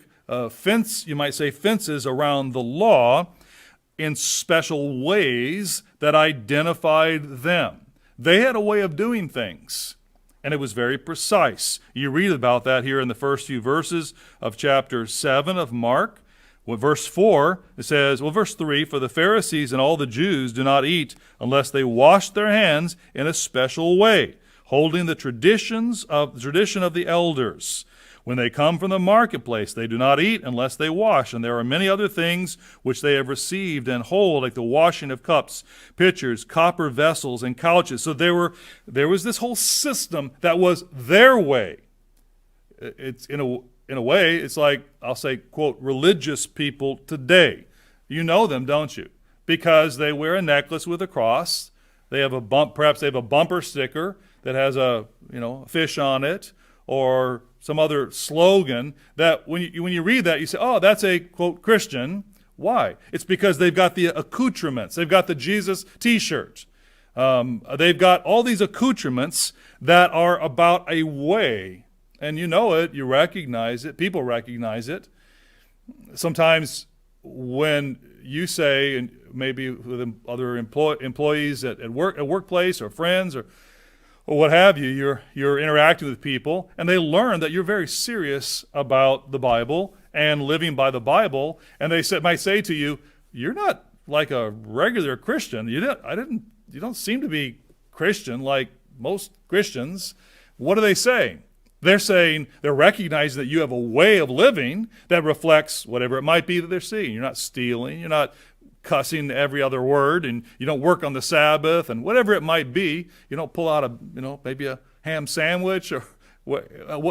fences around the law in special ways that identified them. They had a way of doing things, and it was very precise. You read about that here in the first few verses of chapter 7 of Mark. Verse 4, it says, verse 3, "For the Pharisees and all the Jews do not eat unless they wash their hands in a special way, holding the tradition of the elders. When they come from the marketplace, they do not eat unless they wash. And there are many other things which they have received and hold, like the washing of cups, pitchers, copper vessels, and couches." So there was this whole system that was their way. It's in a way, it's like, I'll say, quote, religious people today. You know them, don't you? Because they wear a necklace with a cross. They have perhaps they have a bumper sticker that has a fish on it, or some other slogan that when you read that, you say, oh, that's a, quote, Christian. Why? It's because they've got the accoutrements. They've got the Jesus t-shirt. They've got all these accoutrements that are about a way. And you know it. You recognize it. People recognize it. Sometimes when you say, and maybe with other employees at workplace or friends or what have you, you're interacting with people, and they learn that you're very serious about the Bible and living by the Bible, and they might say to you, "You're not like a regular Christian. You don't seem to be Christian like most Christians." What are they saying? They're recognizing that you have a way of living that reflects whatever it might be that they're seeing. You're not stealing, you're not cussing every other word, and you don't work on the Sabbath, and whatever it might be. You don't pull out maybe a ham sandwich, or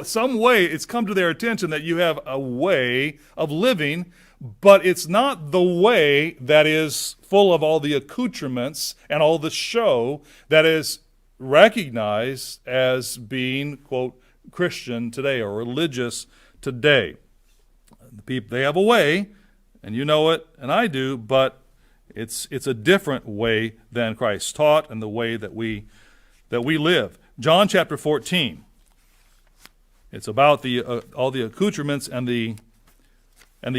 some way it's come to their attention that you have a way of living, but it's not the way that is full of all the accoutrements and all the show that is recognized as being, quote, Christian today or religious today. The people, they have a way, and you know it, and I do, but it's a different way than Christ taught and the way that we live. John chapter 14. It's about all the accoutrements and the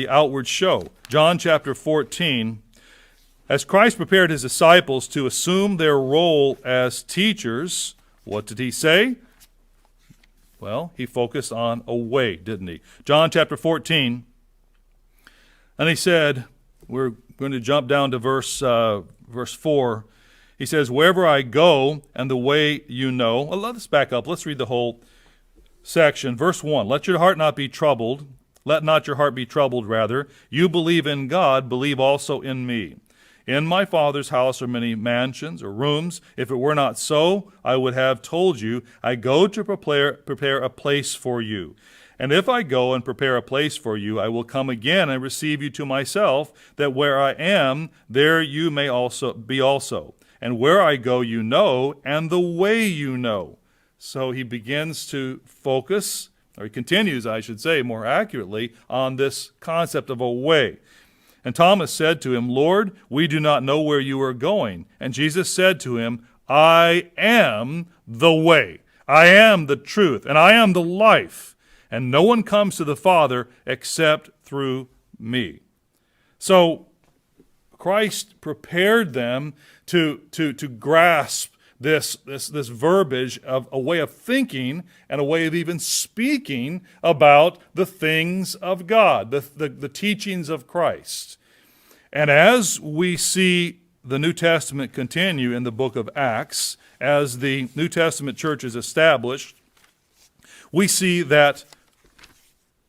outward show. John chapter 14. As Christ prepared his disciples to assume their role as teachers, what did he say? Well, he focused on a way, didn't he? John chapter 14, and he said, we're going to jump down to verse 4. He says, "Wherever I go, and the way you know." Well, let's back up. Let's read the whole section. Verse 1, "Let your heart not be troubled. Let not your heart be troubled, rather. You believe in God, believe also in me. In my Father's house are many mansions or rooms. If it were not so, I would have told you. I go to prepare a place for you. And if I go and prepare a place for you, I will come again and receive you to myself, that where I am, there you may also be also. And where I go you know, and the way you know." So he begins to focus, or he continues, I should say, more accurately, on this concept of a way. "And Thomas said to him, 'Lord, we do not know where you are going.' And Jesus said to him, 'I am the way, I am the truth, and I am the life. And no one comes to the Father except through me.'" So Christ prepared them to grasp this verbiage of a way of thinking and a way of even speaking about the things of God, the teachings of Christ. And as we see the New Testament continue in the book of Acts, as the New Testament church is established, we see that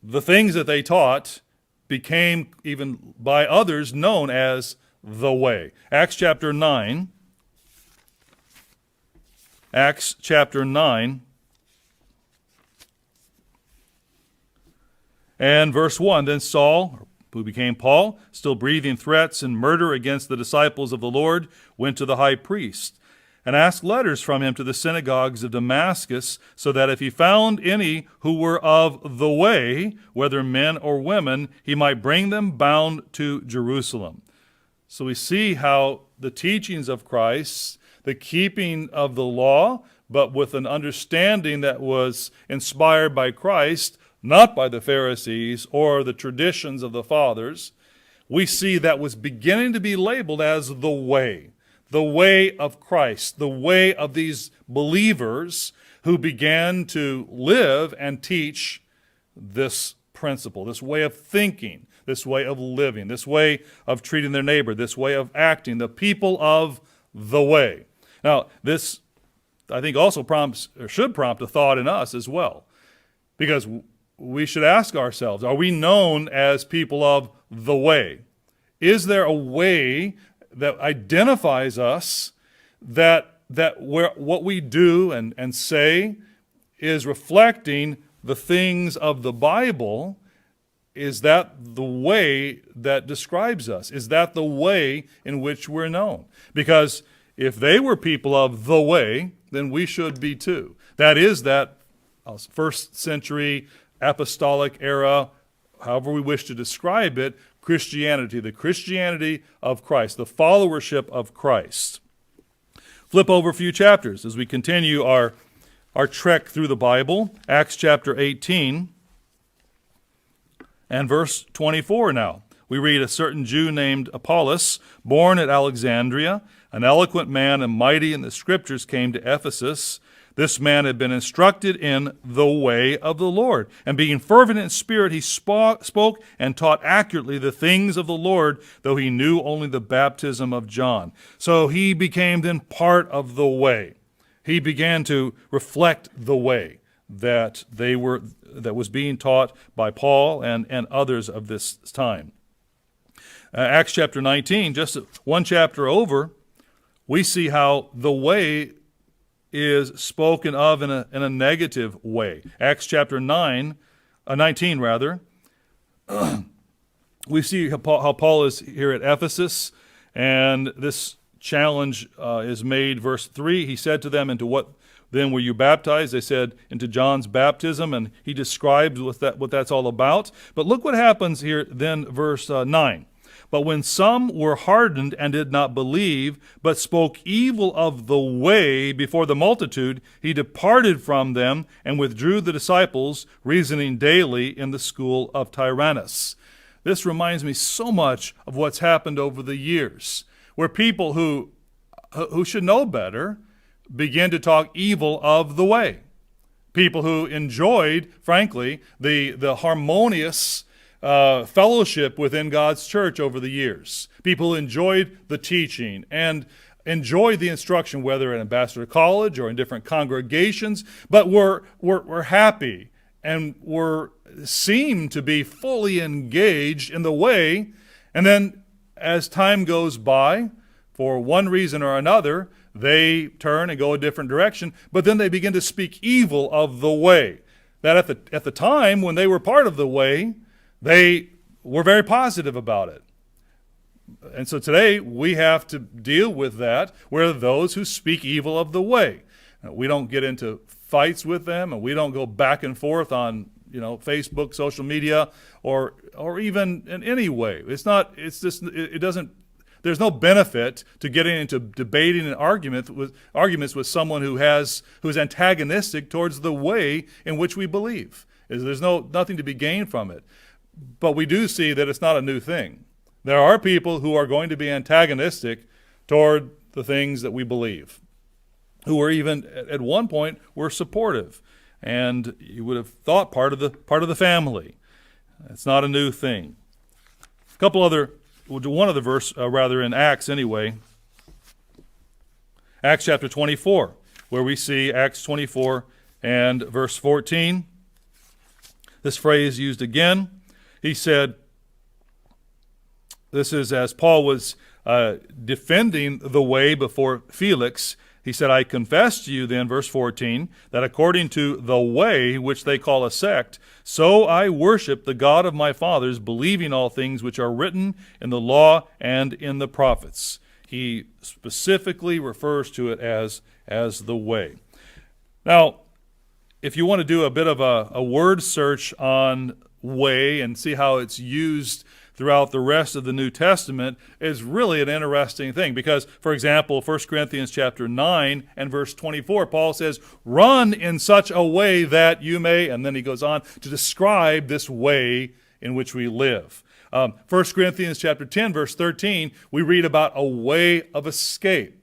the things that they taught became, even by others, known as the way. Acts chapter 9 and verse 1, "Then Saul, who became Paul, still breathing threats and murder against the disciples of the Lord, went to the high priest and asked letters from him to the synagogues of Damascus, so that if he found any who were of the way, whether men or women, he might bring them bound to Jerusalem." So we see how the teachings of Christ, the keeping of the law, but with an understanding that was inspired by Christ, not by the Pharisees or the traditions of the fathers, we see that was beginning to be labeled as the way of Christ, the way of these believers who began to live and teach this principle, this way of thinking, this way of living, this way of treating their neighbor, this way of acting, the people of the way. Now, this, I think, also should prompt a thought in us as well, because we should ask ourselves, are we known as people of the way? Is there a way that identifies us, that what we do and say is reflecting the things of the Bible? Is that the way that describes us? Is that the way in which we're known? Because if they were people of the way, then we should be too. That is that first century apostolic era, however we wish to describe it, Christianity, the Christianity of Christ, the followership of Christ. Flip over a few chapters as we continue our trek through the Bible. Acts chapter 18 and verse 24 now. We read, "A certain Jew named Apollos, born at Alexandria, an eloquent man and mighty in the Scriptures, came to Ephesus. This man had been instructed in the way of the Lord, and being fervent in spirit, he spoke and taught accurately the things of the Lord, though he knew only the baptism of John. So he became then part of the way. He began to reflect the way that was being taught by Paul and others of this time. Acts chapter 19, just one chapter over, we see how the way is spoken of in a negative way. Acts chapter 19, we see how Paul is here at Ephesus, and this challenge is made. Verse 3, he said to them, "Into what then were you baptized?" They said, "Into John's baptism," and he describes what that's all about. But look what happens here then, verse 9. "But when some were hardened and did not believe, but spoke evil of the way before the multitude, he departed from them and withdrew the disciples, reasoning daily in the school of Tyrannus." This reminds me so much of what's happened over the years, where people who should know better begin to talk evil of the way. People who enjoyed, frankly, the harmonious fellowship within God's church over the years. People who enjoyed the teaching and enjoyed the instruction, whether at Ambassador College or in different congregations, but were happy and seemed to be fully engaged in the way. And then as time goes by, for one reason or another, they turn and go a different direction, but then they begin to speak evil of the way. That at the time when they were part of the way, they were very positive about it. And so today we have to deal with that, where those who speak evil of the way. We don't get into fights with them, and we don't go back and forth on Facebook, social media, or even in any way. There's no benefit to getting into debating and arguments with someone who's antagonistic towards the way in which we believe. There's nothing to be gained from it. But we do see that it's not a new thing. There are people who are going to be antagonistic toward the things that we believe, who were even at one point were supportive, and you would have thought part of the family. It's not a new thing. One other verse, in Acts anyway. Acts chapter 24, where we see Acts 24 and verse 14. This phrase used again. He said, this is as Paul was defending the way before Felix. He said, "I confess to you then," verse 14, "that according to the way which they call a sect, so I worship the God of my fathers, believing all things which are written in the law and in the prophets." He specifically refers to it as the way. Now, if you want to do a bit of a word search on way and see how it's used throughout the rest of the New Testament, is really an interesting thing. Because, for example, 1 Corinthians chapter 9 and verse 24, Paul says, "Run in such a way that you may," and then he goes on to describe this way in which we live. 1 Corinthians chapter 10, verse 13, we read about a way of escape.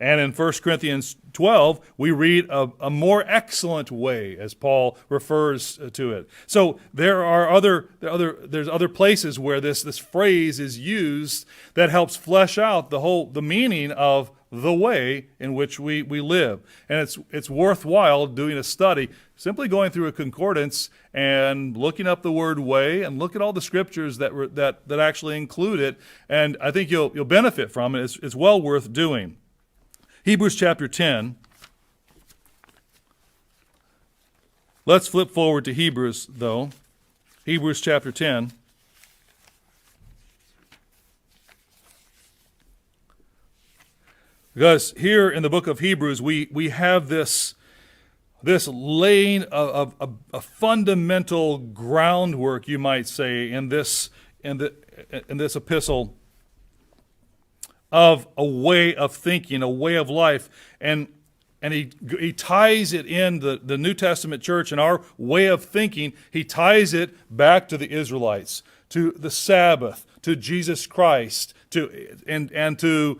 And in 1 Corinthians 12, we read a more excellent way, as Paul refers to it. So there's other places where this phrase is used that helps flesh out the meaning of the way in which we live. And it's worthwhile doing a study, simply going through a concordance and looking up the word way and look at all the scriptures that actually include it. And I think you'll benefit from it. It's well worth doing. Hebrews chapter 10. Let's flip forward to Hebrews, though. Hebrews chapter 10. Because here in the book of Hebrews, we have this laying of a fundamental groundwork, you might say, in this epistle, of a way of thinking, a way of life, and he ties it in the New Testament church and our way of thinking. He ties it back to the Israelites, to the Sabbath, to Jesus Christ, to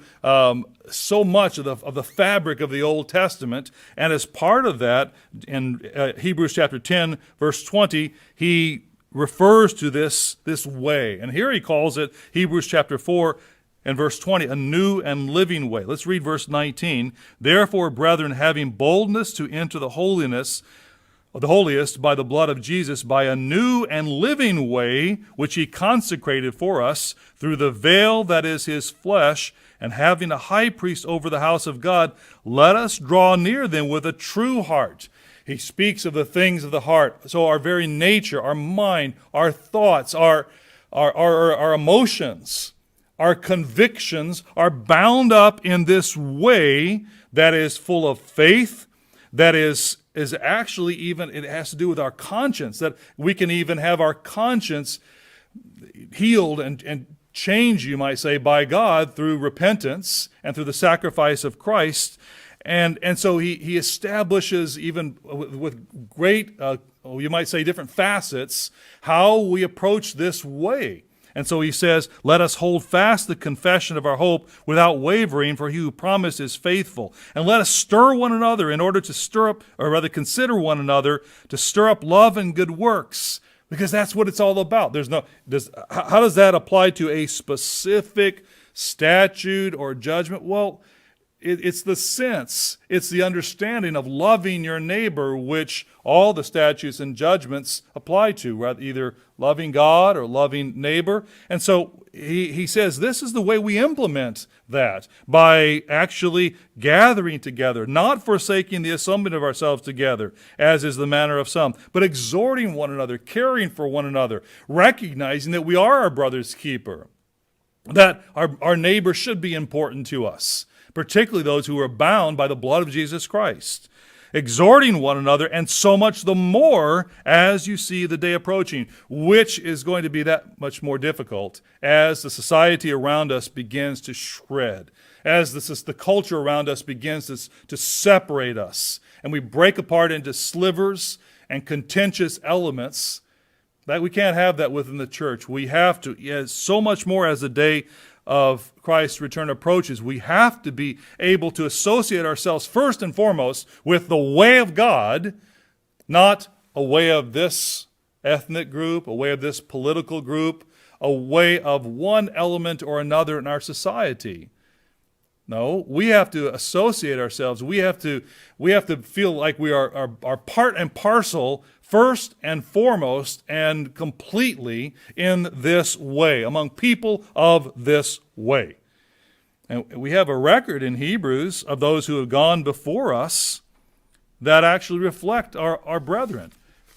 so much of the fabric of the Old Testament. And as part of that, in Hebrews chapter 10, verse 20, he refers to this way. And here he calls it, Hebrews chapter 4 and verse 20, a new and living way. Let's read verse 19. Therefore, brethren, having boldness to enter the holiest by the blood of Jesus, by a new and living way, which he consecrated for us through the veil that is his flesh, and having a high priest over the house of God, let us draw near then with a true heart. He speaks of the things of the heart. So our very nature, our mind, our thoughts, our emotions, our convictions are bound up in this way that is full of faith, that is actually even, it has to do with our conscience, that we can even have our conscience healed and changed, you might say, by God through repentance and through the sacrifice of Christ. And so he establishes, even with great, you might say, different facets, how we approach this way. And so he says, let us hold fast the confession of our hope without wavering, for he who promised is faithful. And let us stir one another in order to stir up, or rather consider one another, to stir up love and good works, because that's what it's all about. How does that apply to a specific statute or judgment? Well, it's the sense, it's the understanding of loving your neighbor, which all the statutes and judgments apply to, rather either loving God or loving neighbor. And so he says this is the way we implement that, by actually gathering together, not forsaking the assembling of ourselves together, as is the manner of some, but exhorting one another, caring for one another, recognizing that we are our brother's keeper, that our neighbor should be important to us, particularly those who are bound by the blood of Jesus Christ, exhorting one another, and so much the more as you see the day approaching, which is going to be that much more difficult as the society around us begins to shred, as the culture around us begins to separate us, and we break apart into slivers and contentious elements. That we can't have that within the church. We have to, so much more as the day of Christ's return approaches, we have to be able to associate ourselves first and foremost with the way of God, not a way of this ethnic group, a way of this political group, a way of one element or another in our society. No, we have to associate ourselves. We have to feel like we are part and parcel, first and foremost and completely, in this way, among people of this way. And we have a record in Hebrews of those who have gone before us that actually reflect our brethren.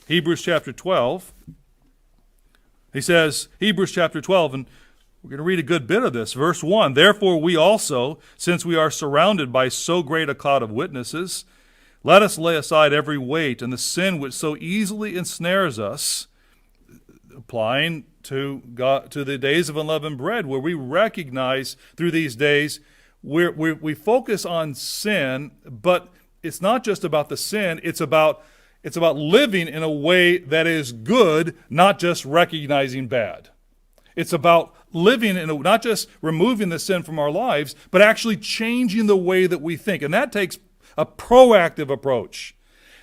Hebrews chapter 12. He says, Hebrews chapter 12, and we're going to read a good bit of this. Verse 1, therefore we also, since we are surrounded by so great a cloud of witnesses, let us lay aside every weight and the sin which so easily ensnares us, applying to the days of unleavened bread, where we recognize through these days we focus on sin, but it's not just about the sin, it's about living in a way that is good, not just recognizing bad. It's about living not just removing the sin from our lives, but actually changing the way that we think. And that takes a proactive approach.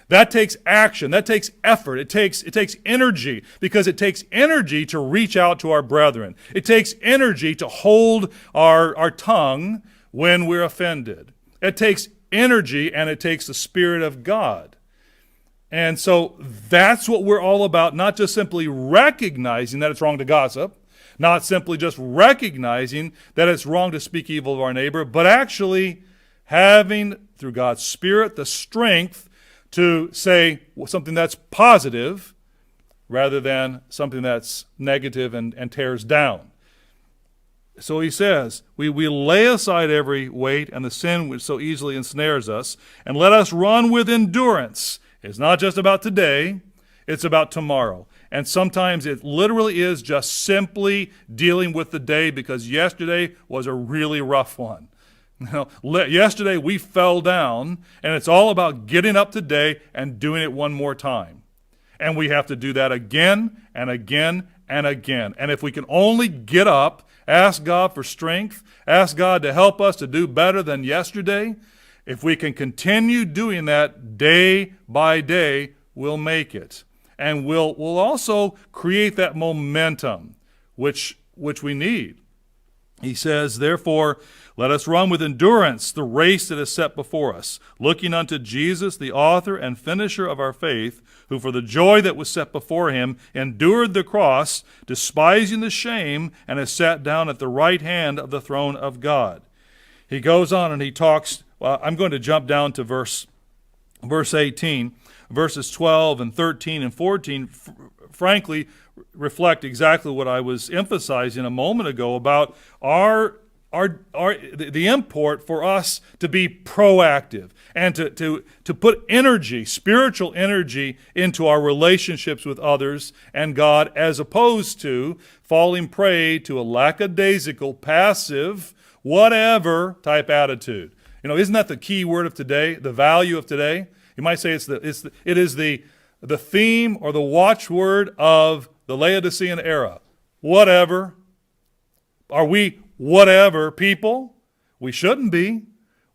That takes action. That takes effort. It takes energy, because it takes energy to reach out to our brethren. It takes energy to hold our tongue when we're offended. It takes energy, and it takes the Spirit of God. And so that's what we're all about, not just simply recognizing that it's wrong to gossip, not simply just recognizing that it's wrong to speak evil of our neighbor, but actually having, through God's Spirit, the strength to say something that's positive rather than something that's negative and tears down. So he says, we lay aside every weight and the sin which so easily ensnares us, and let us run with endurance. It's not just about today, it's about tomorrow. And sometimes it literally is just simply dealing with the day, because yesterday was a really rough one. Yesterday we fell down, and it's all about getting up today and doing it one more time. And we have to do that again and again and again. And if we can only get up Ask God for strength. Ask God to help us to do better than yesterday. If we can continue doing that day by day, we'll make it. And we'll also create that momentum which we need. He says, therefore, let us run with endurance the race that is set before us, looking unto Jesus, the author and finisher of our faith, who for the joy that was set before him endured the cross, despising the shame, and has sat down at the right hand of the throne of God. He goes on and he talks. I'm going to jump down to verse 18. Verses 12 and 13 and 14, frankly, reflect exactly what I was emphasizing a moment ago about the import for us to be proactive and to put energy, spiritual energy, into our relationships with others and God, as opposed to falling prey to a lackadaisical, passive, whatever type attitude. Isn't that the key word of today, the value of today? You might say it is the theme or the watchword of the Laodicean era. Whatever. Are we whatever people? We shouldn't be.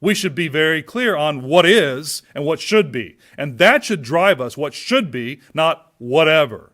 We should be very clear on what is and what should be. And that should drive us, what should be, not whatever.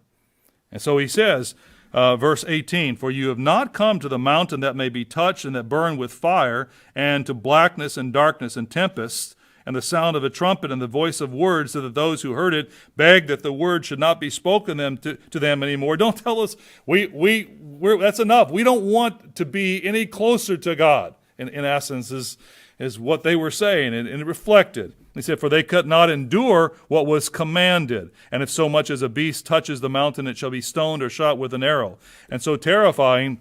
And so he says, verse 18, for you have not come to the mountain that may be touched and that burn with fire, and to blackness and darkness and tempests, and the sound of a trumpet and the voice of words, so that those who heard it begged that the word should not be spoken to them anymore. Don't tell us that's enough. We don't want to be any closer to God, in essence, is what they were saying, and it reflected. He said, for they could not endure what was commanded. And if so much as a beast touches the mountain, it shall be stoned or shot with an arrow. And so terrifying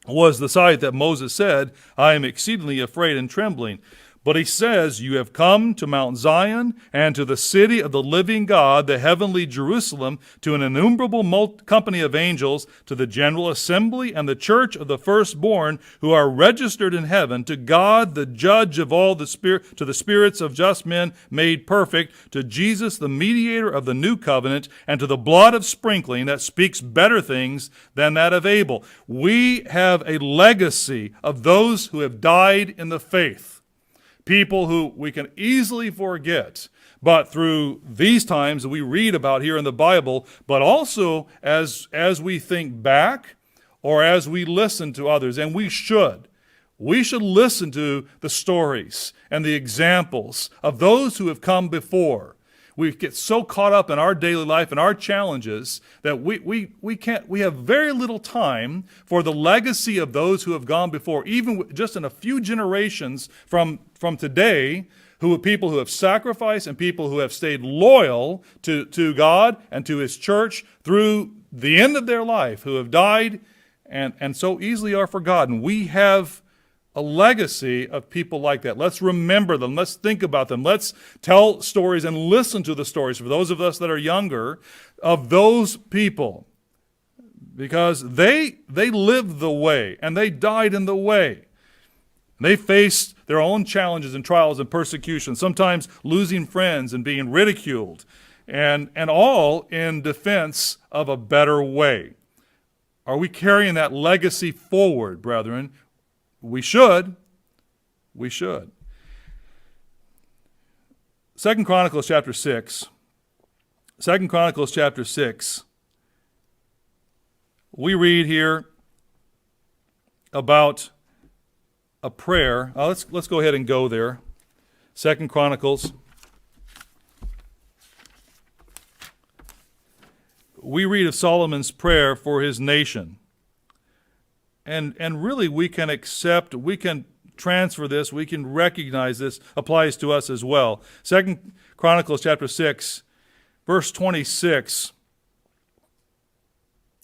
was the sight that Moses said, I am exceedingly afraid and trembling. But he says, you have come to Mount Zion and to the city of the living God, the heavenly Jerusalem, to an innumerable company of angels, to the general assembly and the church of the firstborn who are registered in heaven, to God, the judge of all the spirit, to the spirits of just men made perfect, to Jesus, the mediator of the new covenant, and to the blood of sprinkling that speaks better things than that of Abel. We have a legacy of those who have died in the faith. People who we can easily forget, but through these times that we read about here in the Bible, but also as we think back or as we listen to others, and we should listen to the stories and the examples of those who have come before. We get so caught up in our daily life and our challenges that we have very little time for the legacy of those who have gone before, even just in a few generations from today, people who have sacrificed and people who have stayed loyal to God and to His church through the end of their life, who have died and so easily are forgotten. We have a legacy of people like that. Let's remember them. Let's think about them. Let's tell stories and listen to the stories, for those of us that are younger, of those people. Because they lived the way, and they died in the way. They faced their own challenges and trials and persecution, sometimes losing friends and being ridiculed, and all in defense of a better way. Are we carrying that legacy forward, brethren? We should. 2 Chronicles chapter 6. 2 Chronicles chapter 6. We read here about a prayer. Let's go ahead and go there. 2 Chronicles. We read of Solomon's prayer for his nation. And really we can accept, we can transfer this, we can recognize this applies to us as well. 2 Chronicles chapter 6, verse 26.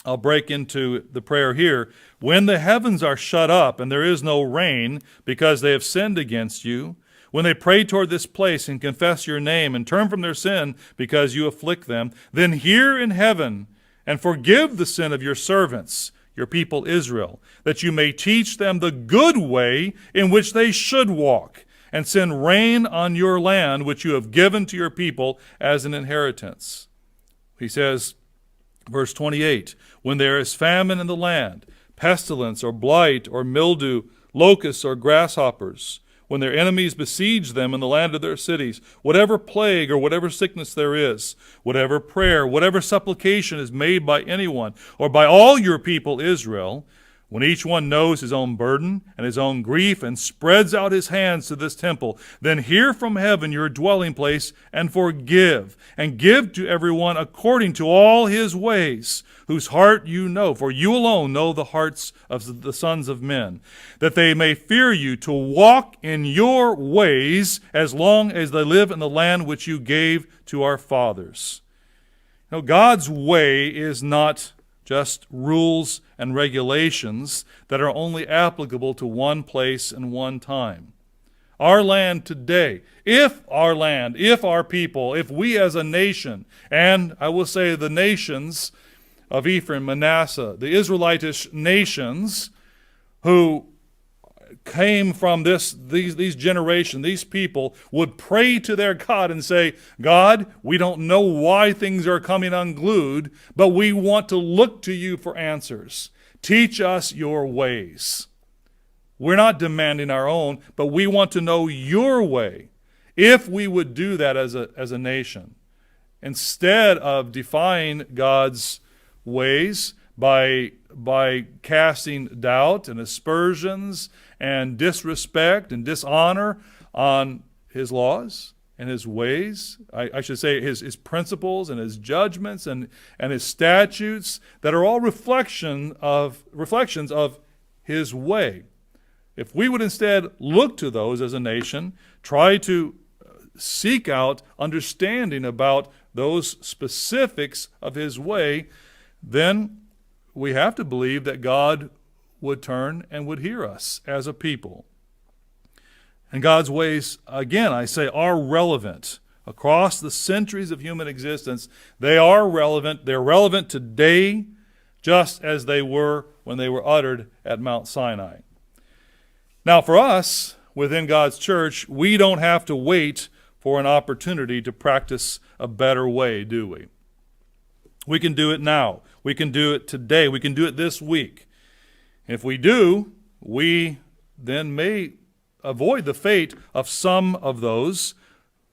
I'll break into the prayer here. When the heavens are shut up and there is no rain because they have sinned against you, when they pray toward this place and confess your name and turn from their sin because you afflict them, then hear in heaven and forgive the sin of your servants, your people Israel, that you may teach them the good way in which they should walk, and send rain on your land which you have given to your people as an inheritance. He says, verse 28, when there is famine in the land, pestilence or blight or mildew, locusts or grasshoppers, when their enemies besiege them in the land of their cities, whatever plague or whatever sickness there is, whatever prayer, whatever supplication is made by anyone or by all your people Israel, when each one knows his own burden and his own grief and spreads out his hands to this temple, then hear from heaven your dwelling place and forgive, and give to everyone according to all his ways, whose heart you know, for you alone know the hearts of the sons of men, that they may fear you to walk in your ways as long as they live in the land which you gave to our fathers. Now, God's way is not just rules and regulations that are only applicable to one place and one time. Our land today, if our people, if we as a nation, and I will say the nations of Ephraim, Manasseh, the Israelitish nations who came from these generations, these people would pray to their God and say, God, we don't know why things are coming unglued, but we want to look to you for answers. Teach us your ways. We're not demanding our own, but we want to know your way. If we would do that as a nation, instead of defying God's ways by casting doubt and aspersions and disrespect and dishonor on his laws and his ways, I should say his principles and his judgments and his statutes that are all reflections of his way. If we would instead look to those as a nation, try to seek out understanding about those specifics of his way, then we have to believe that God would turn and would hear us as a people. And God's ways, again, I say, are relevant. Across the centuries of human existence, they are relevant. They're relevant today just as they were when they were uttered at Mount Sinai. Now, for us, within God's church, we don't have to wait for an opportunity to practice a better way, do we? We can do it now. We can do it today. We can do it this week. If we do, we then may avoid the fate of some of those,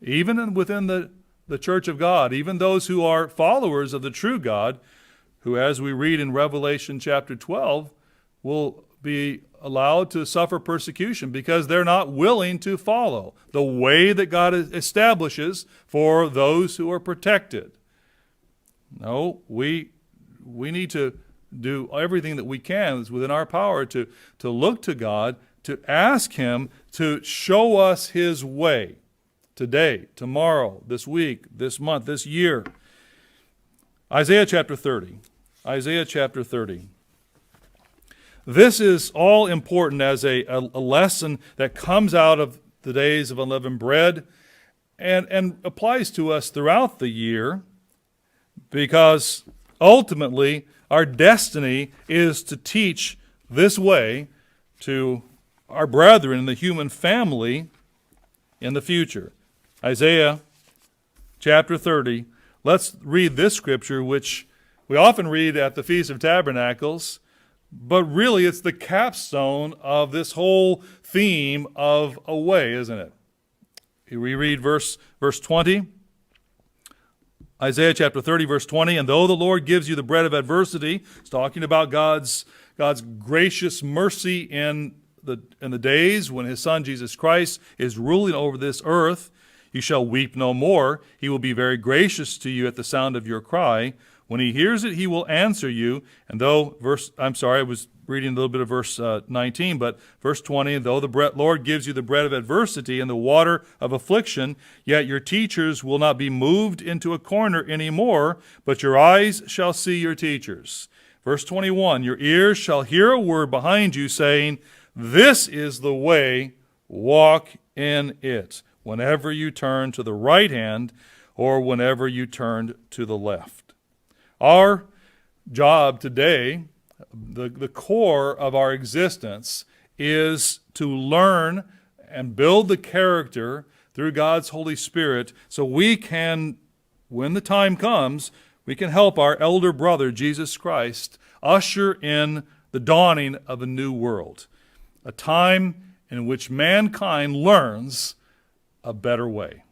even within the church of God, even those who are followers of the true God, who, as we read in Revelation chapter 12, will be allowed to suffer persecution because they're not willing to follow the way that God establishes for those who are protected. No, we need to do everything that we can that's within our power to look to God, to ask him to show us his way today, tomorrow, this week, this month, this year. Isaiah chapter 30. Isaiah chapter 30. This is all important as a lesson that comes out of the days of unleavened bread and applies to us throughout the year, because ultimately our destiny is to teach this way to our brethren in the human family in the future. Isaiah chapter 30. Let's read this scripture, which we often read at the Feast of Tabernacles, but really it's the capstone of this whole theme of a way, isn't it? We read verse 20. Isaiah chapter 30, verse 20, and though the Lord gives you the bread of adversity, it's talking about God's gracious mercy in the days when his Son Jesus Christ is ruling over this earth, you shall weep no more. He will be very gracious to you at the sound of your cry. When he hears it, he will answer you. And though, I was reading a little bit of verse 19, but verse 20, though the Lord gives you the bread of adversity and the water of affliction, yet your teachers will not be moved into a corner anymore, but your eyes shall see your teachers. Verse 21, your ears shall hear a word behind you saying, this is the way, walk in it, whenever you turn to the right hand or whenever you turn to the left. Our job today, the core of our existence, is to learn and build the character through God's Holy Spirit so we can, when the time comes, we can help our elder brother, Jesus Christ, usher in the dawning of a new world, a time in which mankind learns a better way.